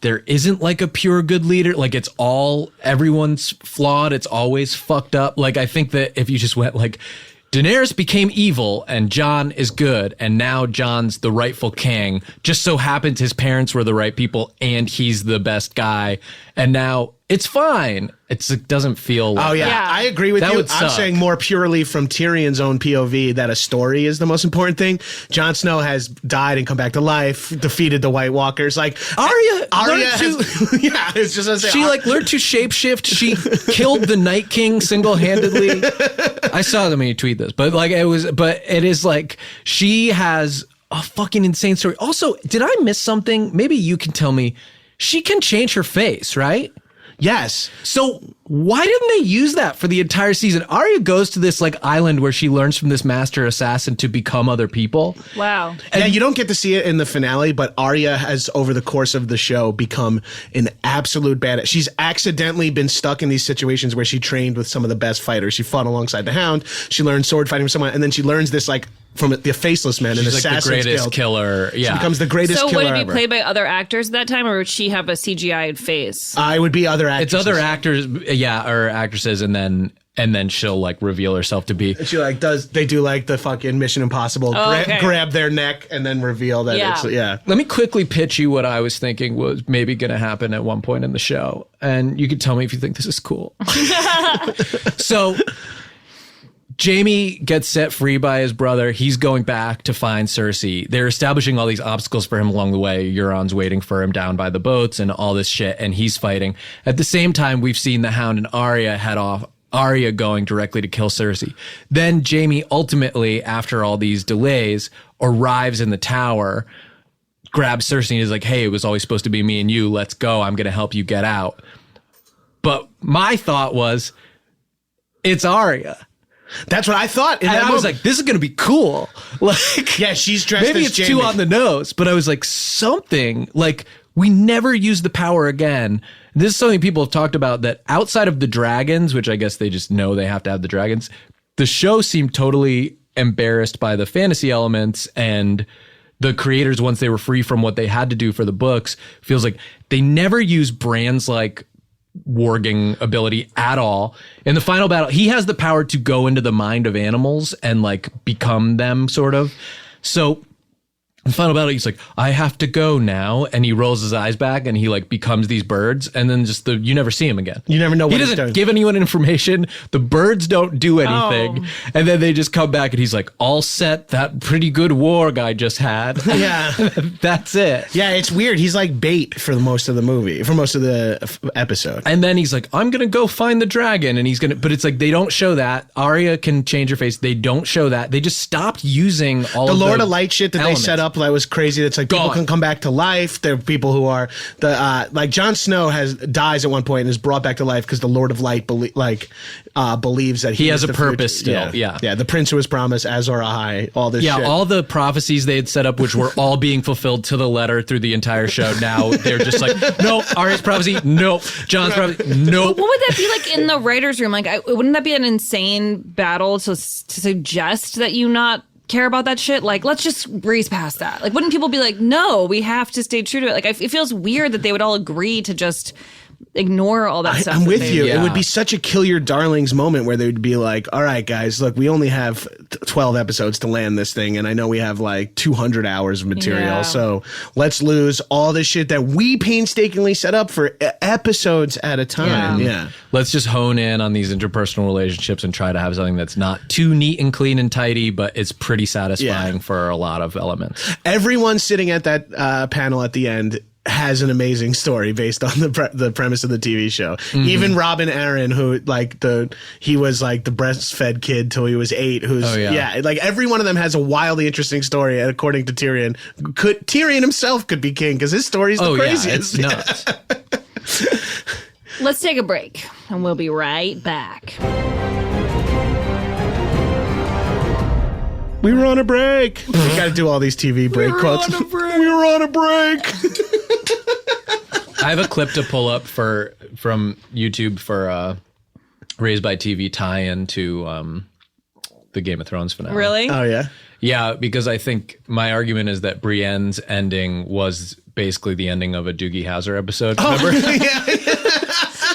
there isn't like a pure good leader. Like it's all, everyone's flawed. It's always fucked up. Like I think that if you just went like Daenerys became evil and Jon is good and now Jon's the rightful king, just so happens his parents were the right people and he's the best guy. And now it's fine. It doesn't feel like Oh yeah. I agree with That you. would I'm suck. saying more purely from Tyrion's own POV that a story is the most important thing. Jon Snow has died and come back to life, defeated the White Walkers. Like Arya has, yeah, it's just what I'm saying. She like learned to shapeshift. She killed the Night King single-handedly. I saw them when you tweet this, but it is like she has a fucking insane story. Also, did I miss something? Maybe you can tell me. She can change her face, right? Yes. So why didn't they use that for the entire season? Arya goes to this like island where she learns from this master assassin to become other people. Wow. And you don't get to see it in the finale, but Arya has, over the course of the show, become an absolute badass. She's accidentally been stuck in these situations where she trained with some of the best fighters. She fought alongside the Hound. She learned sword fighting with someone, and then she learns this like from the Faceless Men and She's like the Assassin's greatest Guild. killer. Yeah. She becomes the greatest So killer would it be ever. played by other actors at that time, or would she have a CGI face? It would be other actors. It's other actors, or actresses, and then she'll like reveal herself to be. She like they do like the fucking Mission Impossible, okay. grab their neck and then reveal that Yeah. yeah. Let me quickly pitch you what I was thinking was maybe going to happen at one point in the show, and you can tell me if you think this is cool. So Jaime gets set free by his brother. He's going back to find Cersei. They're establishing all these obstacles for him along the way. Euron's waiting for him down by the boats and all this shit, and he's fighting. At the same time, we've seen the Hound and Arya head off. Arya going directly to kill Cersei. Then Jaime ultimately, after all these delays, arrives in the tower, grabs Cersei and is like, hey, it was always supposed to be me and you. Let's go. I'm going to help you get out. But my thought was, it's Arya. That's what I thought. And I was like, this is going to be cool. Like, yeah, she's dressed maybe as it's too Jaime. on the nose, but I was like, something like we never use the power again. This is something people have talked about, that outside of the dragons, which I guess they just know they have to have the dragons, the show seemed totally embarrassed by the fantasy elements, and the creators, once they were free from what they had to do for the books, feels like they never use Bran's like warging ability at all. In the final battle, he has the power to go into the mind of animals and like become them, sort of. So in the final battle, he's like, I have to go now, and he rolls his eyes back and he like becomes these birds, and then just you never see him again. You never know what he he's doesn't doing. give anyone information. The birds don't do anything, and then they just come back and he's like, all set. That pretty good war guy just had. Yeah. That's it. Yeah, it's weird. He's like bait for most of the movie, for most of the episode. And then he's like, I'm going to go find the dragon. And he's going to, but it's like, they don't show that. Arya can change her face. They don't show that. They just stopped using all The of Lord of Light shit that elements. they set up that was crazy. That's like people Gone. can come back to life. There are people who are like Jon Snow dies at one point and is brought back to life because the Lord of Light believes that He has is a the purpose future. still, yeah. The prince who was promised, Azor Ahai, all this Yeah, shit. all the prophecies they had set up, which were all being fulfilled to the letter through the entire show. Now they're just like, nope, Arya's prophecy, nope, Jon's prophecy, nope. What would that be like in the writer's room? Like, wouldn't that be an insane battle to suggest that you not care about that shit? Like, let's just breeze past that. Like, wouldn't people be like, no, we have to stay true to it? Like, it feels weird that they would all agree to just ignore all that stuff. I'm that with they- you. Yeah. It would be such a kill your darlings moment where they would be like, all right, guys, look, we only have 12 episodes to land this thing. And I know we have like 200 hours of material. Yeah. So let's lose all this shit that we painstakingly set up for episodes at a time. Yeah. Let's just hone in on these interpersonal relationships and try to have something that's not too neat and clean and tidy, but it's pretty satisfying for a lot of elements. Everyone sitting at that panel at the end has an amazing story based on the premise of the TV show. Mm-hmm. Even Robin Aaron, who he was like the breastfed kid till he was 8. Like every one of them has a wildly interesting story. And according to Tyrion, Tyrion himself could be king because his story's the craziest. Yeah, it's nuts. Let's take a break, and we'll be right back. We were on a break. We got to do all these TV break quotes. We were on a break. I have a clip to pull up from YouTube for Raised by TV tie-in to the Game of Thrones finale. Really? Oh yeah. Yeah, because I think my argument is that Brienne's ending was basically the ending of a Doogie Howser episode. Remember?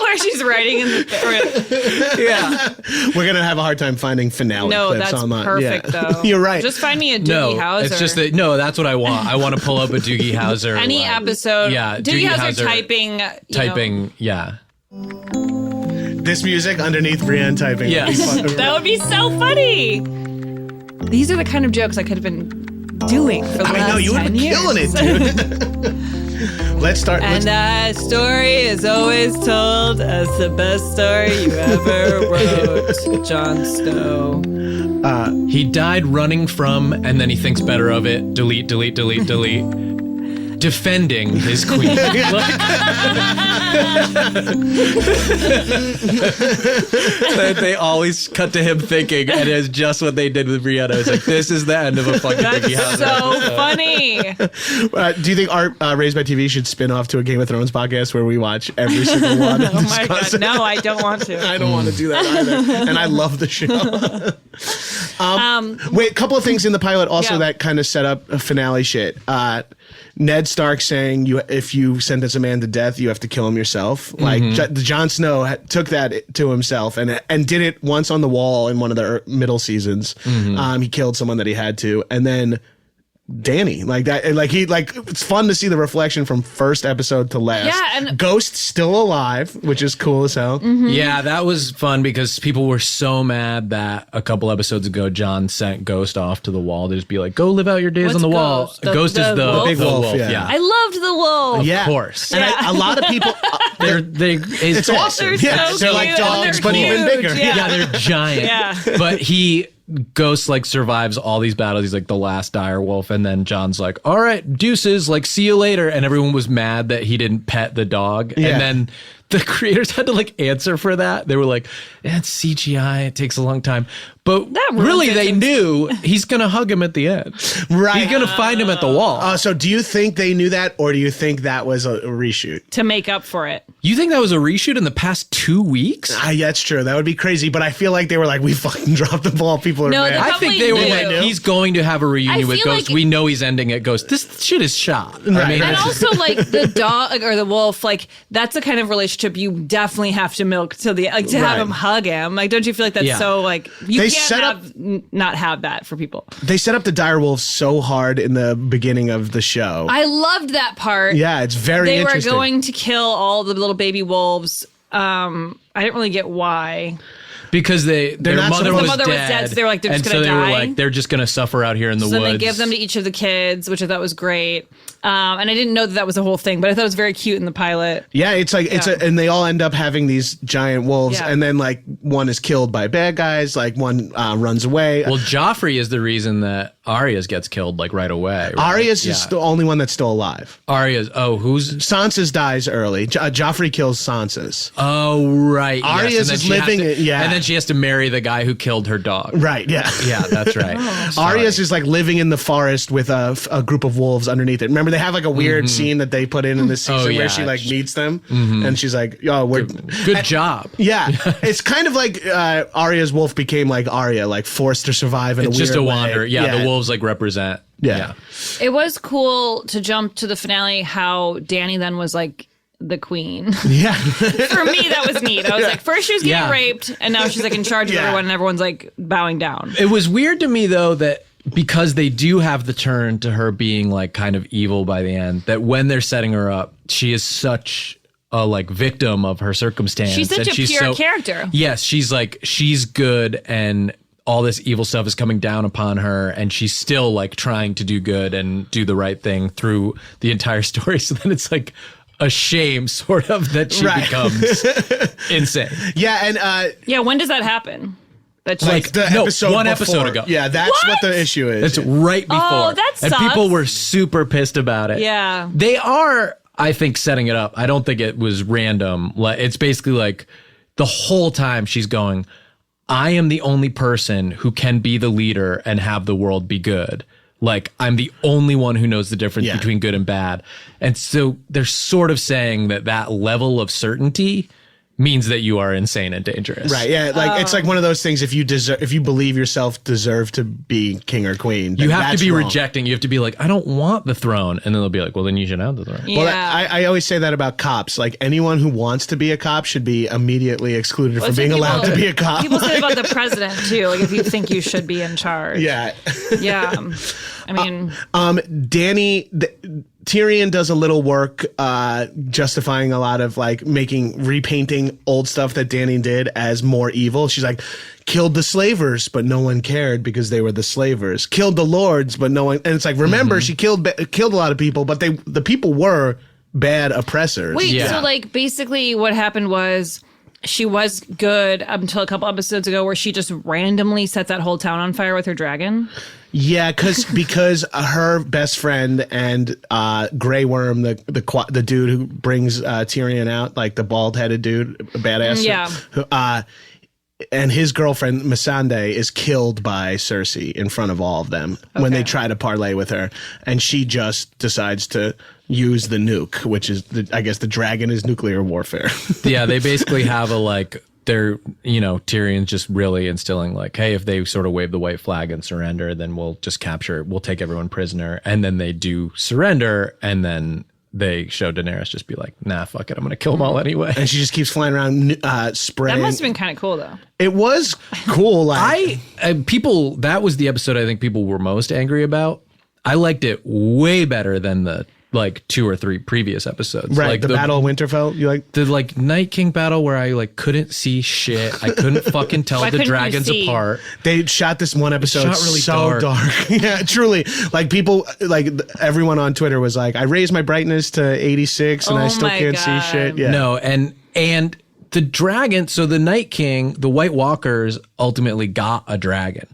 Where she's writing in the... Yeah. We're gonna have a hard time finding finale No, clips that's online. perfect, though. You're right. Just find me a Doogie No, Howser. it's just that. No, that's what I want. I want to pull up a Doogie Howser. Any like, episode. Yeah, Doogie Doogie Howser Howser typing. typing. Yeah. This music underneath Brienne typing. Yes. That would be so funny. These are the kind of jokes I could have been doing for the last 10 years. I know, you would have been killing it, dude. Let's start. And that story is always told as the best story you ever wrote, Jon Snow. He died running from, and then he thinks better of it. Delete, delete, delete, delete. Defending his queen. They always cut to him thinking, and it's just what they did with Brianna. It's like, this is the end of a fucking Mickey House. So funny. Do you think Art Raised by TV should spin off to a Game of Thrones podcast where we watch every single one? Oh my God, no, I don't want to. I don't want to do that either. And I love the show. Wait, a couple of things in the pilot also that kind of set up a finale shit. Ned Stark saying, if you sentence a man to death, you have to kill him yourself. Like, Jon Snow took that to himself and did it once on the Wall in one of the middle seasons. He killed someone that he had to. And then Dany, it's fun to see the reflection from first episode to last. Yeah, and Ghost's still alive, which is cool as hell. Yeah, that was fun because people were so mad that a couple episodes ago Jon sent Ghost off to the Wall to just be like, go live out your days What's on the Wall. Ghost? Ghost is the wolf? Big wolf, yeah. I loved the wolf. Yeah, of course. And a lot of people, It's awesome. They're Yeah, so they're like cute, and dogs, they're but even huge. bigger. Yeah. Yeah, they're giant. Yeah. But Ghost survives all these battles. He's like the last dire wolf, and then Jon's like, all right, deuces, see you later. And everyone was mad that he didn't pet the dog. Yeah. And then the creators had to answer for that. They were like, it's CGI, it takes a long time. But That ruins really, it. they knew he's gonna hug him at the end. Right. He's gonna find him at the wall. So do you think they knew that, or do you think that was a reshoot? To make up for it. You think that was a reshoot in the past 2 weeks? Yeah, that's true. That would be crazy. But I feel like they were like, we fucking dropped the ball. People are No, mad. they I think they were Probably like, knew. he's going to have a I reunion with feel Ghost. like- We know he's ending at Ghost. This shit is shot. I Right. mean, And it's- also, the dog or the wolf, that's the kind of relationship you definitely have to milk till the to have Right. him hug him. Don't you feel like that's Yeah. so you They can't set up- not have that for people. They set up the direwolves so hard in the beginning of the show. I loved that part. Yeah, it's very They were interesting. going to kill all the little baby wolves. I didn't really get why. Because their not mother, supposed- was, The mother was dead, dead, so they were like, they're and just so gonna they were die? like, they're just gonna suffer out here in the So woods. then they give them to each of the kids, which I thought was great. And I didn't know that was a whole thing, but I thought it was very cute in the pilot. Yeah, it's and they all end up having these giant wolves, Yeah. and then one is killed by bad guys, one runs away. Well, Joffrey is the reason that Arya gets killed right away. Right? Arya's is the only one that's still alive. Arya's. Oh, who's? Sansa's dies early. Joffrey kills Sansa's. Oh, right. Arya's yes. And then is she has living to- it, yeah. And then she has to marry the guy who killed her dog. Right. Yeah. Yeah, that's right. Sorry. Arya's is living in the forest with a group of wolves underneath it. Remember, they have a weird scene that they put in this season Oh, yeah. where she meets them, and she's like, "Yo, we're Good job. Yeah, it's kind of like Arya's wolf became like Arya, forced to survive in It's a just weird a way. wander. Yeah, the wolves represent. Yeah. It was cool to jump to the finale how Dany then was the queen. Yeah. For me, that was neat. I was like, first she was getting Yeah. raped, and now she's in charge of Yeah. everyone, and everyone's bowing down. It was weird to me though that because they do have the turn to her being kind of evil by the end, that when they're setting her up, she is such a victim of her circumstance. She's such and a pure character. Yes, she's good, and all this evil stuff is coming down upon her, and she's still trying to do good and do the right thing through the entire story. So then it's a shame sort of that she Right. becomes insane. Yeah, and Yeah, when does that happen? That she, the no, episode one before. episode ago. Yeah, that's what the issue is. It's right before. Oh, that And sucks. people were super pissed about it. Yeah. They are, I think, setting it up. I don't think it was random. It's basically the whole time she's going, I am the only person who can be the leader and have the world be good. I'm the only one who knows the difference Yeah. between good and bad. And so they're sort of saying that level of certainty means that you are insane and dangerous. Right, yeah, it's one of those things. If you believe yourself deserve to be king or queen, then You have to that's be wrong. rejecting. You have to be I don't want the throne. And then they'll be well, then you should have the throne. Yeah. Well, I always say that about cops. Anyone who wants to be a cop should be immediately excluded from It's being people- allowed to be a cop. People say about the president too. If you think you should be in charge. Yeah. Yeah. I mean, Dany, Tyrion does a little work justifying a lot of like repainting old stuff that Dany did as more evil. She's like, killed the slavers, but no one cared because they were the slavers. Killed the lords, but no one. And it's like, remember, she killed a lot of people, but the people were bad oppressors. Wait, so like basically what happened was she was good up until a couple episodes ago where she just randomly set that whole town on fire with her dragon? Yeah, because her best friend and Grey Worm, the dude who brings Tyrion out, like the bald-headed dude, badass. Yeah. And his girlfriend, Missandei, is killed by Cersei in front of all of them when they try to parlay with her. And she just decides to use the nuke, which is, I guess the dragon is nuclear warfare. Yeah, they basically have Tyrion's just really instilling like, hey, if they sort of wave the white flag and surrender, then we'll take everyone prisoner. And then they do surrender, and then they show Daenerys just be like, nah, fuck it, I'm gonna kill them all anyway. And she just keeps flying around spraying. That must have been kind of cool, though. It was cool. Like that was the episode I think people were most angry about. I liked it way better than the like 2 or 3 previous episodes. Right, like the Battle of Winterfell. You like the like Night King battle where I like couldn't see shit. I couldn't fucking tell the dragons apart. They shot this one episode really so dark. Yeah, truly. Like people, like everyone on Twitter was like, I raised my brightness to 86 and I still can't see shit. Yeah. No, and the dragon. So the Night King, the White Walkers ultimately got a dragon.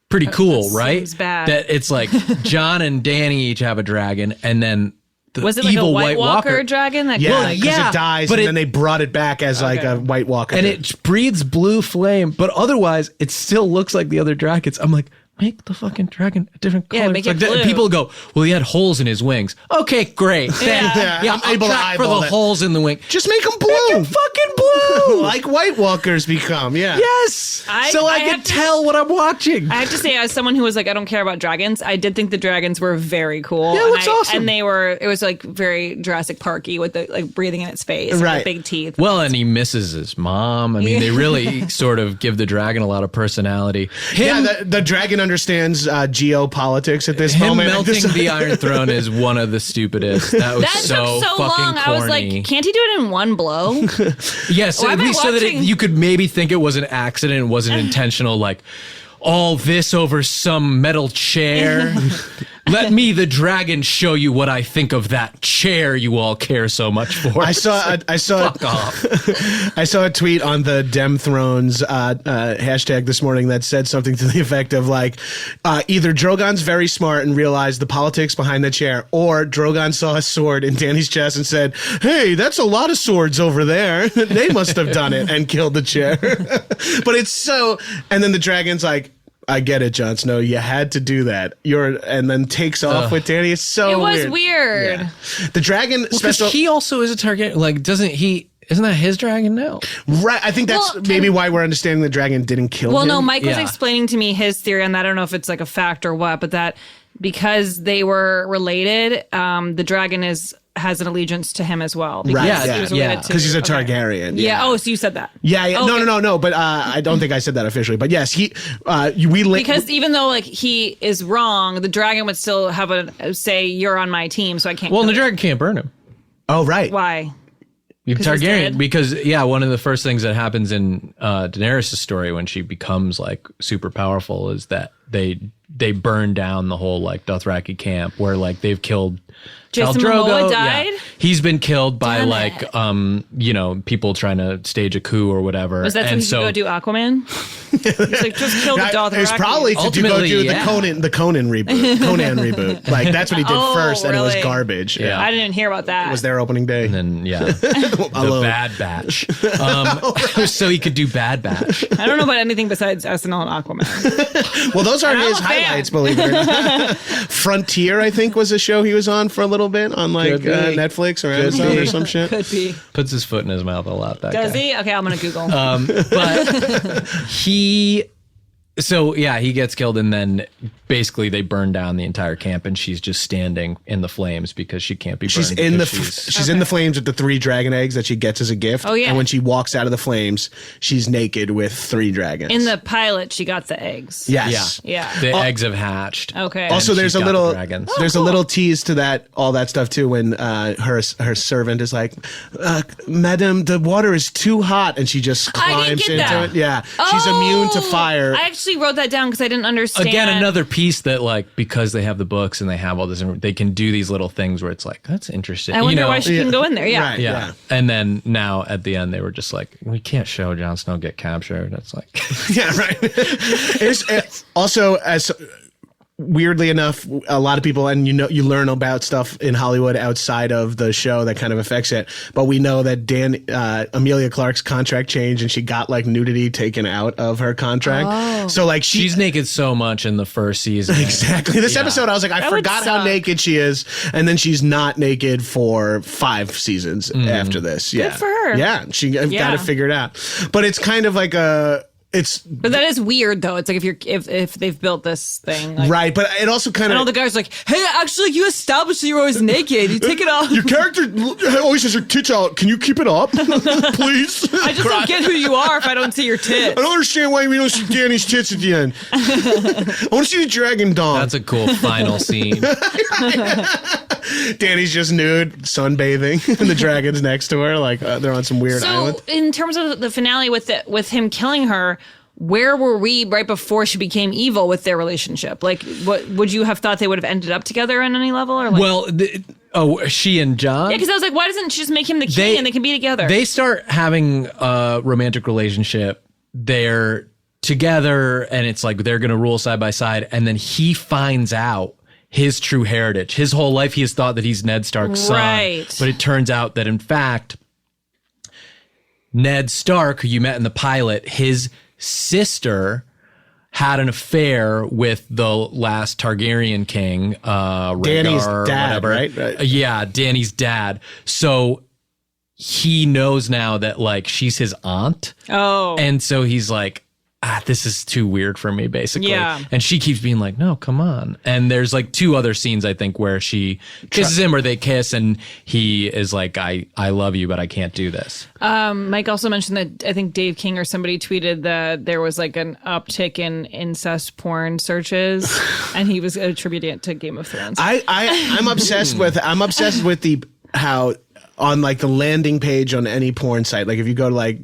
Pretty cool, right? Seems bad. That it's like Jon and Dany each have a dragon, and then the was it like evil a White Walker dragon? That it dies, and then they brought it back as like a White Walker, and it breathes blue flame. But otherwise, it still looks like the other dragons. I'm like, make the fucking dragon a different color. Yeah, make it blue. People go, well, he had holes in his wings. Okay, great. I'm able to for the eyeball that. holes in the wing. Just make them blue. Make them fucking blue. Like White Walkers become. Yeah. Yes. I can tell what I'm watching. I have to say, as someone who was like, I don't care about dragons, I did think the dragons were very cool. Yeah, it looks awesome. And it was like very Jurassic Parky with the like breathing in its face, right? And the big teeth. Well, and he misses his mom. I mean, they really sort of give the dragon a lot of personality. The dragon understands geopolitics at this moment. Melting the Iron Throne is one of the stupidest. That was took so fucking long. corny. I was like, can't he do it in one blow? Yes, at least so that you could maybe think it was an accident, it wasn't intentional. Like all this over some metal chair. Let me, the dragon, show you what I think of that chair you all care so much for. I saw fuck off. I saw a tweet on the Dem Thrones hashtag this morning that said something to the effect of like, either Drogon's very smart and realized the politics behind the chair, or Drogon saw a sword in Dany's chest and said, hey, that's a lot of swords over there. They must have done it and killed the chair. But it's so, and then the dragon's like, I get it, Jon Snow. You had to do that. And then takes off with Dany. It's so weird. It was weird. Yeah. The dragon special. He also is a Targaryen. Like, isn't that his dragon now? Right. I think that's maybe why we're understanding the dragon didn't kill him. Well, no, Mike was explaining to me his theory on that. I don't know if it's like a fact or what, but that because they were related, the dragon has an allegiance to him as well. Right. Because he's a Targaryen. Yeah. Oh, so you said that. Yeah. Okay. No. But I don't think I said that officially. But yes, because even though like he is wrong, the dragon would still have a say. You're on my team, so I can't. Well, the dragon can't burn him. Oh, right. Why? Targaryen, because one of the first things that happens in Daenerys' story when she becomes like super powerful is that they burn down the whole like Dothraki camp where like they've killed Jason Khal Drogo. Momoa died? Yeah. He's been killed by people trying to stage a coup or whatever. Was that so he could go do Aquaman? He's like, just kill the Dothraki. It's probably to go do the Conan reboot. Like that's what he did first, and it was garbage. Yeah. I didn't hear about that. It was their opening day. And then the Bad Batch. So he could do Bad Batch. I don't know about anything besides SNL and Aquaman. Well, those are his highlights, believe it or not. Frontier, I think, was a show he was on for a little bit on like Netflix or Amazon or some shit. Could be. Puts his foot in his mouth a lot. That Does guy. he? Okay, I'm gonna Google. But he So yeah, he gets killed, and then basically they burn down the entire camp, and she's just standing in the flames because she can't be burned. She's in the flames with the 3 dragon eggs that she gets as a gift. Oh, yeah. And when she walks out of the flames, she's naked with 3 dragons. In the pilot, she got the eggs. Yes. Yeah. The eggs have hatched. Okay. Also, and there's she's a got the little dragons. a little tease to that, all that stuff too, when her servant is like, "Madam, the water is too hot," and she just climbs into that. it. Yeah, she's immune to fire. I actually wrote that down because I didn't understand. Again, another piece that, like, because they have the books and they have all this, they can do these little things where it's like, that's interesting. I wonder why she can go in there. Yeah. Right. Yeah. And then now at the end, they were just like, we can't show Jon Snow get captured. It's like, Yeah, right. Also, as weirdly enough, a lot of people, and you learn about stuff in Hollywood outside of the show that kind of affects it. But we know that Emilia Clarke's contract changed, and she got like nudity taken out of her contract. Oh. So like she's naked so much in the first season. Exactly. This episode, I was like, I forgot how naked she is, and then she's not naked for 5 seasons after this. Yeah, Good for her. Yeah, she got it figured out. But it's kind of like But that is weird, though. It's like if they've built this thing, like, right. But it also kind and of all the guys are like, hey, actually, you established that you're always naked. You take it off. Your character always has her tits out. Can you keep it up, please? I just don't get who you are if I don't see your tits. I don't understand why we don't see Danny's tits at the end. I want to see the dragon dong. That's a cool final scene. Danny's just nude, sunbathing, and the dragon's next to her, like they're on some weird island. So, in terms of the finale with him killing her, where were we right before she became evil with their relationship? Like, what would you have thought they would have ended up together on any level? Or like, Well, she and Jon? yeah, because I was like, why doesn't she just make him the king and they can be together? They start having a romantic relationship. They're together, and it's like they're going to rule side by side. And then he finds out his true heritage. His whole life, he has thought that he's Ned Stark's son. Right. But it turns out that, in fact, Ned Stark, who you met in the pilot, his sister had an affair with the last Targaryen king, Dany's dad, whatever. right? Yeah, Dany's dad. So he knows now that, like, she's his aunt. Oh. And so he's like, this is too weird for me, basically. Yeah. And she keeps being like, no, come on. And there's like 2 other scenes, I think, where she kisses him or they kiss, and he is like, I love you, but I can't do this. Mike also mentioned that I think Dave King or somebody tweeted that there was like an uptick in incest porn searches, and he was attributing it to Game of Thrones. I'm obsessed with the how on like the landing page on any porn site, like if you go to like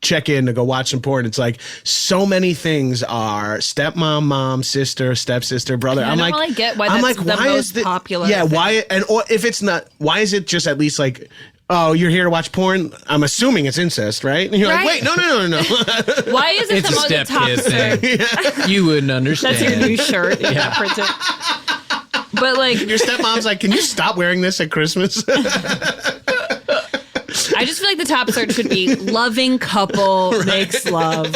check in to go watch some porn, it's like so many things are stepmom, mom, sister, stepsister, brother. I don't really get why that's the most popular Yeah, thing. why? And or if it's not, why is it just at least like, oh, you're here to watch porn? I'm assuming it's incest, right? And you're like, wait, no. Why is it It's the a most step top kid search? thing. You wouldn't understand. That's your new shirt. Yeah. Printed. But like, Your stepmom's like, can you stop wearing this at Christmas? I just feel like the top search should be loving couple makes love.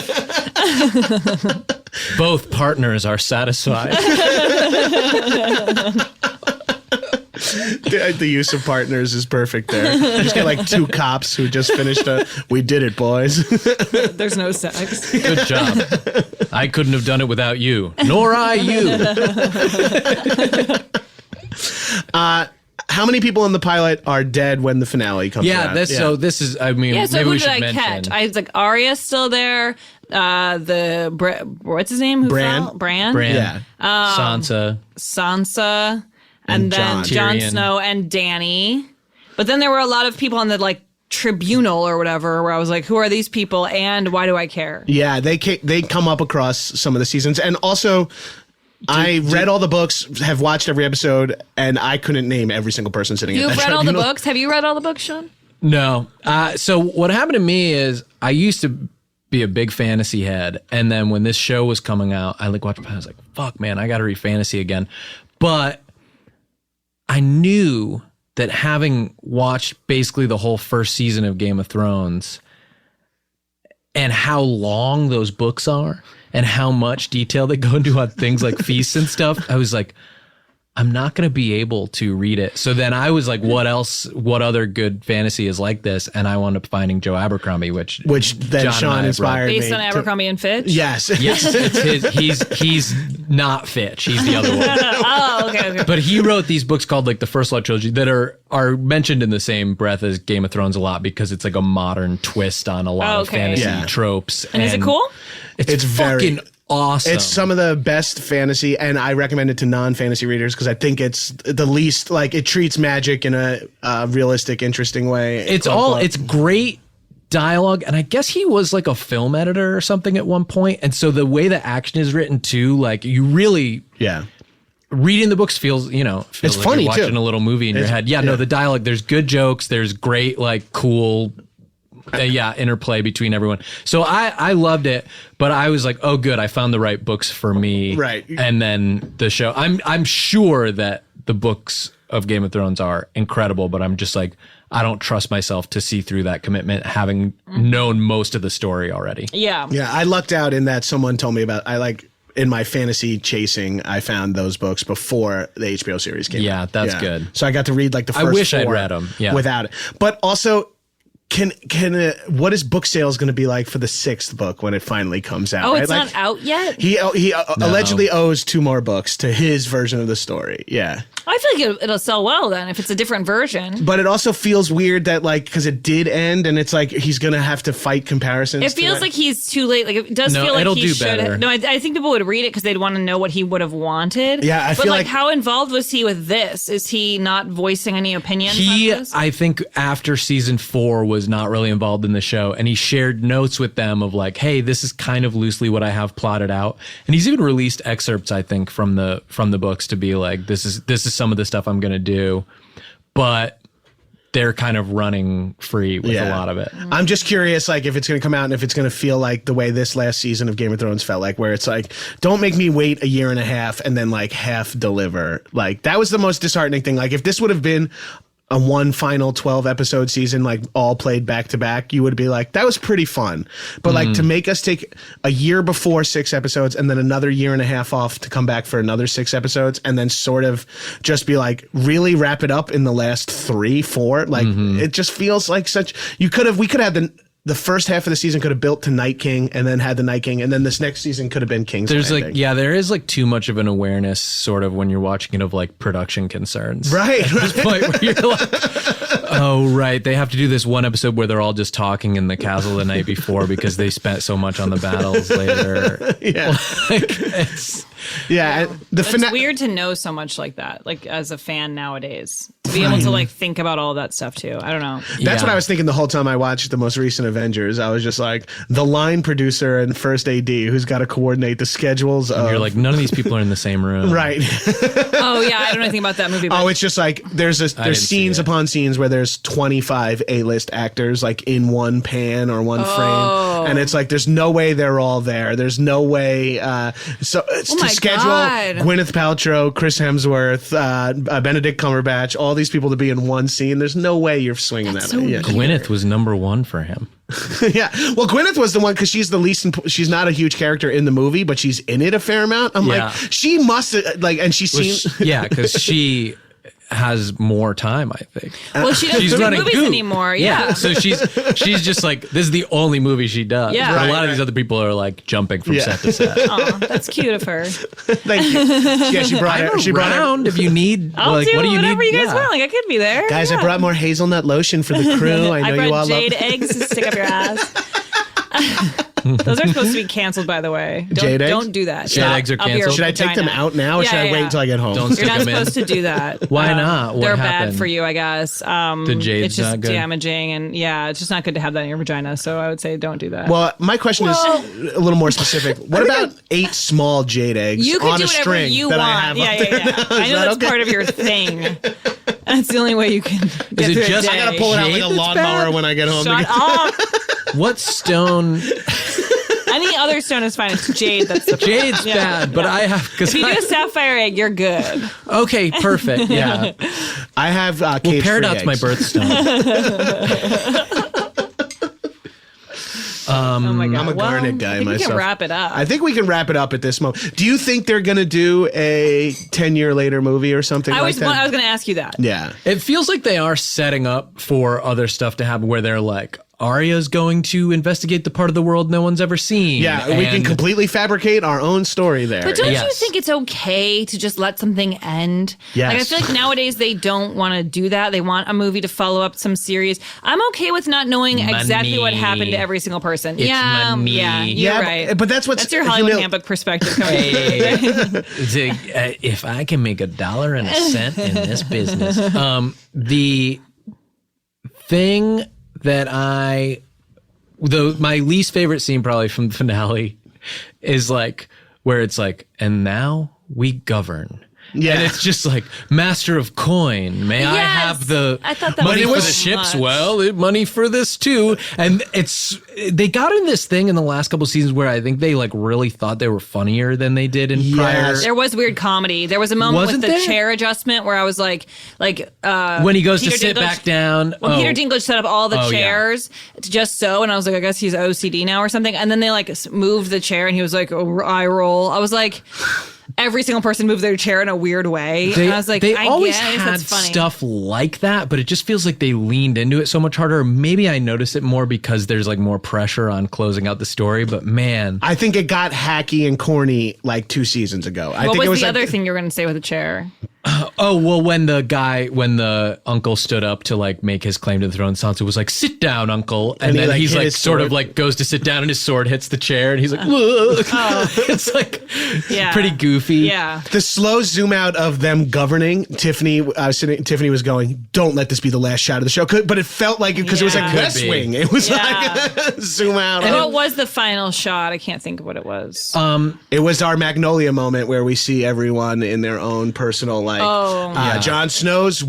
Both partners are satisfied. The use of partners is perfect there. You just get like 2 cops who just finished we did it, boys. There's no sex. Good job. I couldn't have done it without you, nor I you. How many people in the pilot are dead when the finale comes around? So this is, I mean, Yeah, so maybe who we did should I mention. catch? I was like, Arya's still there. What's his name? Who Bran. fell? Bran? Yeah. Sansa. Sansa. And then Jon Tyrion. Snow and Dany. But then there were a lot of people on the like tribunal or whatever where I was like, who are these people and why do I care? Yeah, they come up across some of the seasons. And also, I read all the books, have watched every episode, and I couldn't name every single person sitting in that You've read all the tribunal. books? Have you read all the books, Sean? No. So what happened to me is I used to be a big fantasy head. And then when this show was coming out, I like watched it. I was like, fuck, man, I got to read fantasy again. But I knew that having watched basically the whole first season of Game of Thrones and how long those books are and how much detail they go into on things like feasts and stuff, I was like, I'm not going to be able to read it. So then I was like, what else? What other good fantasy is like this? And I wound up finding Joe Abercrombie, which then Sean inspired me. Based on Abercrombie and Fitch? Yes. Yes, it's he's not Fitch. He's the other one. Oh, okay. But he wrote these books called like the First Love trilogy that are mentioned in the same breath as Game of Thrones a lot because it's like a modern twist on a lot of fantasy tropes. And is it cool? It's fucking awesome. It's some of the best fantasy, and I recommend it to non-fantasy readers because I think it's the least like it treats magic in a realistic, interesting way. It's great dialogue, and I guess he was like a film editor or something at one point, and so the way the action is written too, like you really reading the books feels it's like funny you're watching too. a little movie in your head. No, the dialogue, there's good jokes, there's great like cool interplay between everyone. So I loved it, but I was like, oh good, I found the right books for me. Right. And then the show, I'm sure that the books of Game of Thrones are incredible, but I'm just like, I don't trust myself to see through that commitment having known most of the story already. Yeah. I lucked out in that someone told me about in my fantasy chasing, I found those books before the HBO series came out. Yeah, that's good. So I got to read like the first I wish 4 I'd read them without it. But also, what is book sales going to be like for the 6th book when it finally comes out? Oh, it's not out yet? He allegedly owes 2 more books to his version of the story. Yeah. I feel like it'll sell well then if it's a different version. But it also feels weird that because it did end and it's like he's going to have to fight comparisons. It feels like he's too late. Like it does feel like he should. No, I think people would read it because they'd want to know what he would have wanted. Yeah, I feel like how involved was he with this? Is he not voicing any opinions on this? I think after season 4 was not really involved in the show, and he shared notes with them of like, hey, this is kind of loosely what I have plotted out. And he's even released excerpts, I think, from the books to be like, this is some of the stuff I'm going to do, but they're kind of running free with a lot of it. I'm just curious, like, if it's going to come out and if it's going to feel like the way this last season of Game of Thrones felt like, where it's like, don't make me wait a year and a half and then like half deliver. Like, that was the most disheartening thing. Like, if this would have been a one final 12 episode season, like all played back to back, you would be like, that was pretty fun. But like to make us take a year before 6 episodes and then another year and a half off to come back for another 6 episodes and then sort of just be like, really wrap it up in the last 3, 4. Like it just feels like we could have had the first half of the season could have built to Night King and then had the Night King, and then this next season could have been King's Landing. There is like too much of an awareness sort of when you're watching it of like production concerns. Right. At this point where you're like, oh, right. They have to do this one episode where they're all just talking in the castle the night before because they spent so much on the battles later. Yeah. It's weird to know so much like that, like as a fan nowadays. To be able to like think about all that stuff too. I don't know. That's what I was thinking the whole time I watched the most recent Avengers. I was just like, the line producer and first AD who's got to coordinate the schedules of... You're like, none of these people are in the same room. Right. Oh, yeah. I don't know anything about that movie. It's just like, there's scenes upon scenes where there's 25 A-list actors like in one pan or one frame. And it's like, there's no way they're all there. There's no way... to schedule Gwyneth Paltrow, Chris Hemsworth, Benedict Cumberbatch, all these people to be in one scene. There's no way you're swinging that. Gwyneth was number 1 for him. Yeah. Well, Gwyneth was the one because she's the least. She's not a huge character in the movie, but she's in it a fair amount. I'm like, she must like, and she's seen. Because she has more time, I think. Well, she doesn't do movies anymore. Yeah. So she's just like, this is the only movie she does. Yeah. A lot of these other people are like jumping from set to set. Oh, that's cute of her. Thank you. Yeah, she brought around if you need. I'll like, do what do you whatever need? you guys want. Like, I could be there. Guys, I brought more hazelnut lotion for the crew. I know you all love jade eggs to stick up your ass. Those are supposed to be canceled, by the way. Don't do that. Jade eggs are canceled. Should I take them out now, or should I wait until I get home? Don't You're not supposed to do that. Why not? They're bad for you, I guess. The jade's it's just not good. Damaging, and it's just not good to have that in your vagina. So I would say don't do that. Well, my question is a little more specific. What about 8 small jade eggs you on do a whatever string you that want. I have? Yeah. I know that's part of your thing. That's the only way you can get through a day. I gotta pull it out like a lawnmower when I get home. Shut up. What stone? Any other stone is fine. It's jade. That's the problem. Jade's bad, but I have... If you do a sapphire egg, you're good. Okay, perfect. Yeah. I have cage-free Peridot's eggs. my birthstone. Oh my God. I'm a Garnet guy I think myself. we can wrap it up. I think we can wrap it up at this moment. Do you think they're going to do a 10-year later movie or something like that? I was going to ask you that. Yeah. It feels like they are setting up for other stuff to happen where they're like, Arya's going to investigate the part of the world no one's ever seen. Yeah, we can completely fabricate our own story there. But don't you think it's okay to just let something end? Yes. Like, I feel like nowadays they don't want to do that. They want a movie to follow up some series. I'm okay with not knowing exactly what happened to every single person. It's Yeah, money. yeah, you're right. But that's what's... That's your Hollywood Handbook perspective coming If I can make $1.01 in this business, the thing that my least favorite scene probably from the finale is like where it's like, and now we govern. Yeah. And it's just like, master of coin, may I have the I thought that money was for the so ships? much. Well, money for this too. And they got in this thing in the last couple seasons where I think they like really thought they were funnier than they did in prior. There was weird comedy. There was a moment Wasn't with the there? chair adjustment where I was like when he goes Peter to sit Dinklage- back down. Well, Peter Dinklage set up all the Oh, yeah. chairs just so, and I was like, I guess he's OCD now or something. And then they like moved the chair, and he was like, eye roll. I was like, every single person moved their chair in a weird way. And I was like, they I always guess had that's funny. stuff like that, but it just feels like they leaned into it so much harder. Maybe I notice it more because there's like more pressure on closing out the story. But man, I think it got hacky and corny like 2 seasons ago. I What think was it was the like, other thing you were going to say with the chair? oh well, when the uncle stood up to like make his claim to the throne, Sansa was like, "Sit down, uncle," and he, then like, he's hit like his sort of sword. like goes to sit down, and his sword hits the chair, and he's like, "Look," it's like Yeah. pretty goofy. Yeah. the slow zoom out of them governing. Tiffany was going, "Don't let this be the last shot of the show," but it felt like because it was like Yeah. West Could be. Wing. It was Yeah. like zoom out. What was the final shot? I can't think of what it was. It was our Magnolia moment where we see everyone in their own personal Jon Snow's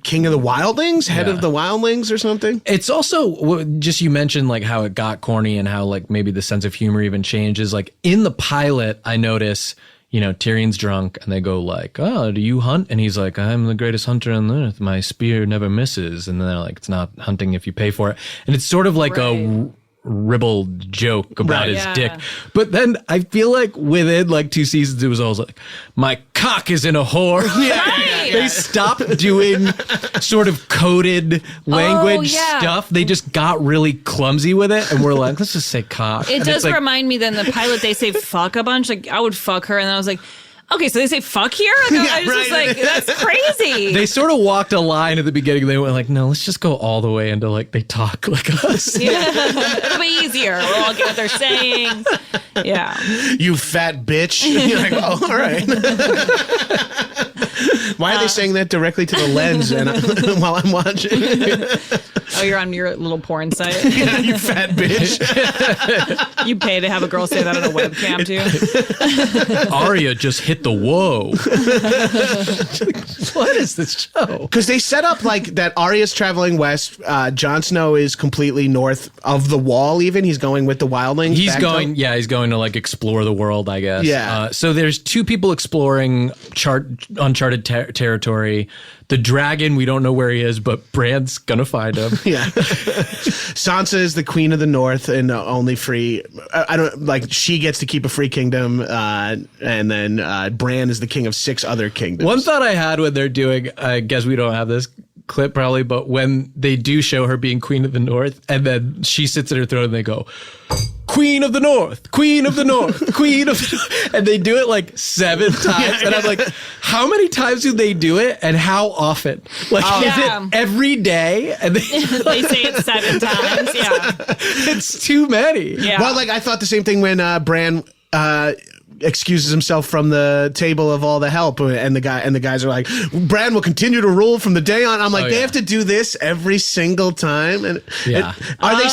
king of the wildlings, head Yeah. of the wildlings or something. It's also just, you mentioned like how it got corny and how like maybe the sense of humor even changes. Like in the pilot, I notice, Tyrion's drunk and they go like, "Oh, do you hunt?" And he's like, "I'm the greatest hunter on earth. My spear never misses." And then they're like, "It's not hunting if you pay for it." And it's sort of like a ribald joke about Right. his Yeah. dick. But then I feel like within like 2 seasons, it was always like, "My cock is in a whore." Right. They stopped doing sort of coded language yeah. stuff. They just got really clumsy with it, and we're like, let's just say cock. It And does it's like, remind me that in the pilot they say fuck a bunch. Like I would fuck her, and then I was like, okay, so they say fuck here? Like, I was just right. like, that's crazy. they sort of walked a line at the beginning. They went like, no, let's just go all the way into like they talk like us. It'll be easier. We'll all get what they're saying. Yeah. You fat bitch. You're like, oh, all right. Why are they saying that directly to the lens and while I'm watching? Oh, you're on your little porn site. Yeah, you fat bitch. You pay to have a girl say that on a webcam too. Arya just hit the whoa. What is this show? Because they set up like that Arya's traveling west. Jon Snow is completely north of the wall even. He's going with the wildlings. He's back going, to- he's going to like explore the world, I guess. Yeah. So there's 2 people exploring uncharted territory. The dragon, we don't know where he is, but Bran's gonna find him. Yeah. Sansa is the queen of the north and only free. I don't like. She gets to keep a free kingdom, and then Bran is the king of 6 other kingdoms. One thought I had when they're doing, I guess we don't have this clip probably, but when they do show her being queen of the north, and then she sits at her throne, and they go, "Queen of the North, Queen of the North, Queen of the North," and they do it like 7 times, and I'm like, how many times do they do it, and how often? Like, is Yeah. it every day? And They say it 7 times. Yeah. it's too many. Yeah. Well, like I thought the same thing when Bran excuses himself from the table of all the help, and the guys are like, Bran will continue to rule from the day on. I'm like, Oh, they yeah. have to do this every single time. And Yeah. are they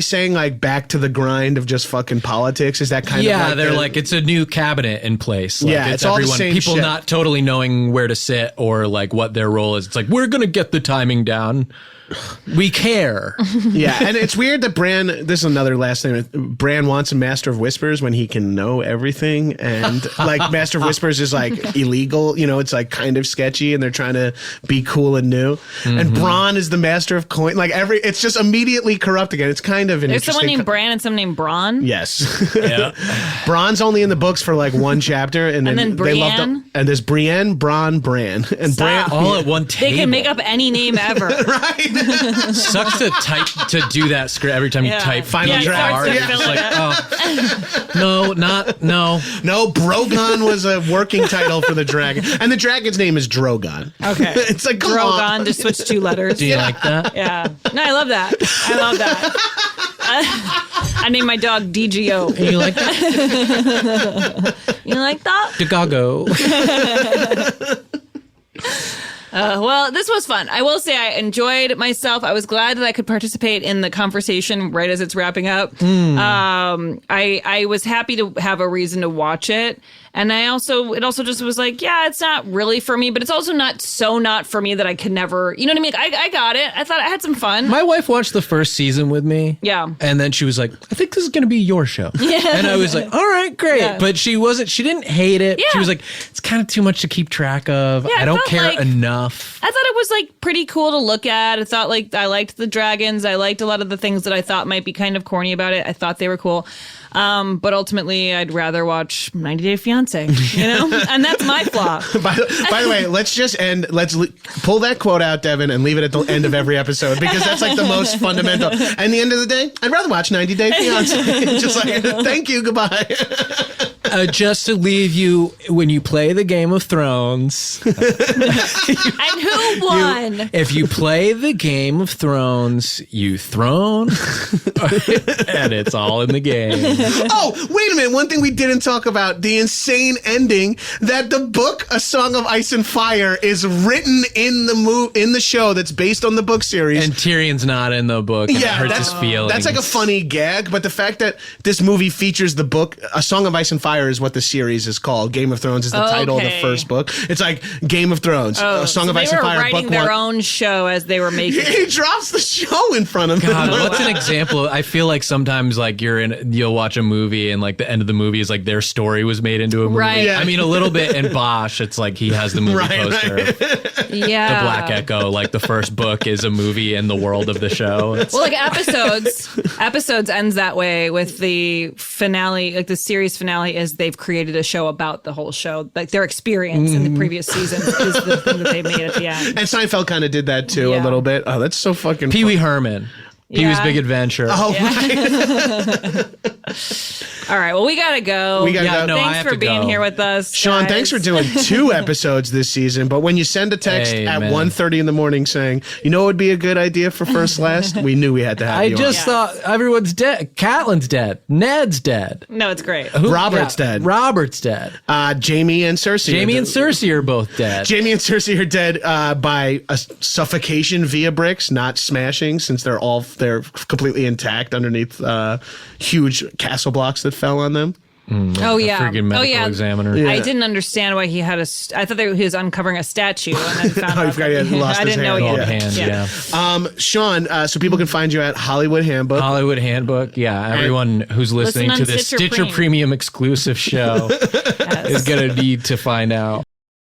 saying like back to the grind of just fucking politics? Is that kind of Yeah, like they're the- like, it's a new cabinet in place. Like, Yeah, it's all the same people shit. not totally knowing where to sit or like what their role is. It's like, we're gonna get the timing down. We care. Yeah, and it's weird that Bran, this is another last thing, Bran wants a Master of Whispers when he can know everything. everything, and like Master of Whispers is like illegal. You know, it's like kind of sketchy, and they're trying to be cool and new. And Bron is the master of coin. Like it's just immediately corrupt again. It's kind of an There's someone interesting named Bran and someone named Braun. Yes. Yeah. Bron's only in the books for like one chapter, and then they love Brienne? and there's Brienne, Bron, Bran, and Bran. Stop. All at one table. They can make up any name ever. Right. Sucks to type to do that script every time you type Final it draft. starts to Yeah. fill It's it like, up. no, No, Brogon was a working title for the dragon, and the dragon's name is Drogon. Okay. It's like come Drogon, on. just switch 2 letters. do you like that? Yeah. No, I love that. I love that. I named my dog DGO. You like that? You like that? Chicago. Well, this was fun. I will say I enjoyed myself. I was glad that I could participate in the conversation right as it's wrapping up. I was happy to have a reason to watch it. And it also just was like, yeah, it's not really for me, but it's also not for me that I could never, you know what I mean? Like, I got it. I thought I had some fun. My wife watched the first season with me. Yeah. And then she was like, I think this is going to be your show. Yeah. And I was like, all right, great. Yeah. But she didn't hate it. Yeah. She was like, it's kind of too much to keep track of. Yeah, I I don't felt care like- enough. I thought it was like pretty cool to look at. I thought like I liked the dragons. I liked a lot of the things that I thought might be kind of corny about it. I thought they were cool. But ultimately, I'd rather watch 90 Day Fiance, you know? And that's my flaw. By the way, let's just end. Pull that quote out, Devin, and leave it at the end of every episode because that's like the most fundamental. And the end of the day, I'd rather watch 90 Day Fiance. Just like, thank you, goodbye. Just to leave you, when you play the Game of Thrones, And who won? if you play the Game of Thrones, you throne, and it's all in the game. Oh, wait a minute. One thing we didn't talk about, the insane ending that the book A Song of Ice and Fire is written in the show that's based on the book series. And Tyrion's not in the book. And Yeah, it hurts his feelings. that's like a funny gag, but the fact that this movie features the book A Song of Ice and Fire is what the series is called. Game of Thrones is the title of the first book. It's like Game of Thrones, A Song of Ice and Fire. They were writing their own show as they were making it. He drops the show in front of them. God, what's an example? I feel like sometimes like you'll watch a movie and like the end of the movie is like their story was made into a movie. Right. Yeah. I mean, a little bit in Bosch, it's like he has the movie poster. Of Yeah. The Black Echo, like the first book is a movie in the world of the show. It's, Well, like episodes ends that way with the finale, like the series finale is they've created a show about the whole show. Like their experience in the previous seasons is the thing that they made at the end. And Seinfeld kind of did that too a Yeah. little bit. Oh, that's so fucking Pee Wee Herman. Pee Wee's Yeah. Big Adventure. Oh, right. All right, well, we gotta go. We gotta Yeah, go. no, I Thanks have for to being go. here with us, Sean, guys. thanks for doing 2 episodes this season. But when you send a text Hey, at man. 1:30 in the morning saying, you know what would be a good idea for First Last, we knew we had to have I you just Yes. thought everyone's dead. Catelyn's dead. Ned's dead. No, it's great. Robert's dead. Robert's dead. on. Jamie and Cersei. Jamie and Cersei are both dead. Jamie and Cersei are dead by a suffocation via bricks, not smashing, since they're completely intact underneath huge castle blocks that fell on them. Oh yeah. Friggin' medical Oh yeah. examiner. I didn't understand why he had I thought that he was uncovering a statue and then found Oh, you out forgot he had lost I his didn't know hand. he Bald had. hand, yeah. Sean, so people can find you at Hollywood Handbook. Hollywood Handbook. Yeah, everyone who's listening Listen to on this Stitcher Stitcher Premium exclusive show is going to need to find out.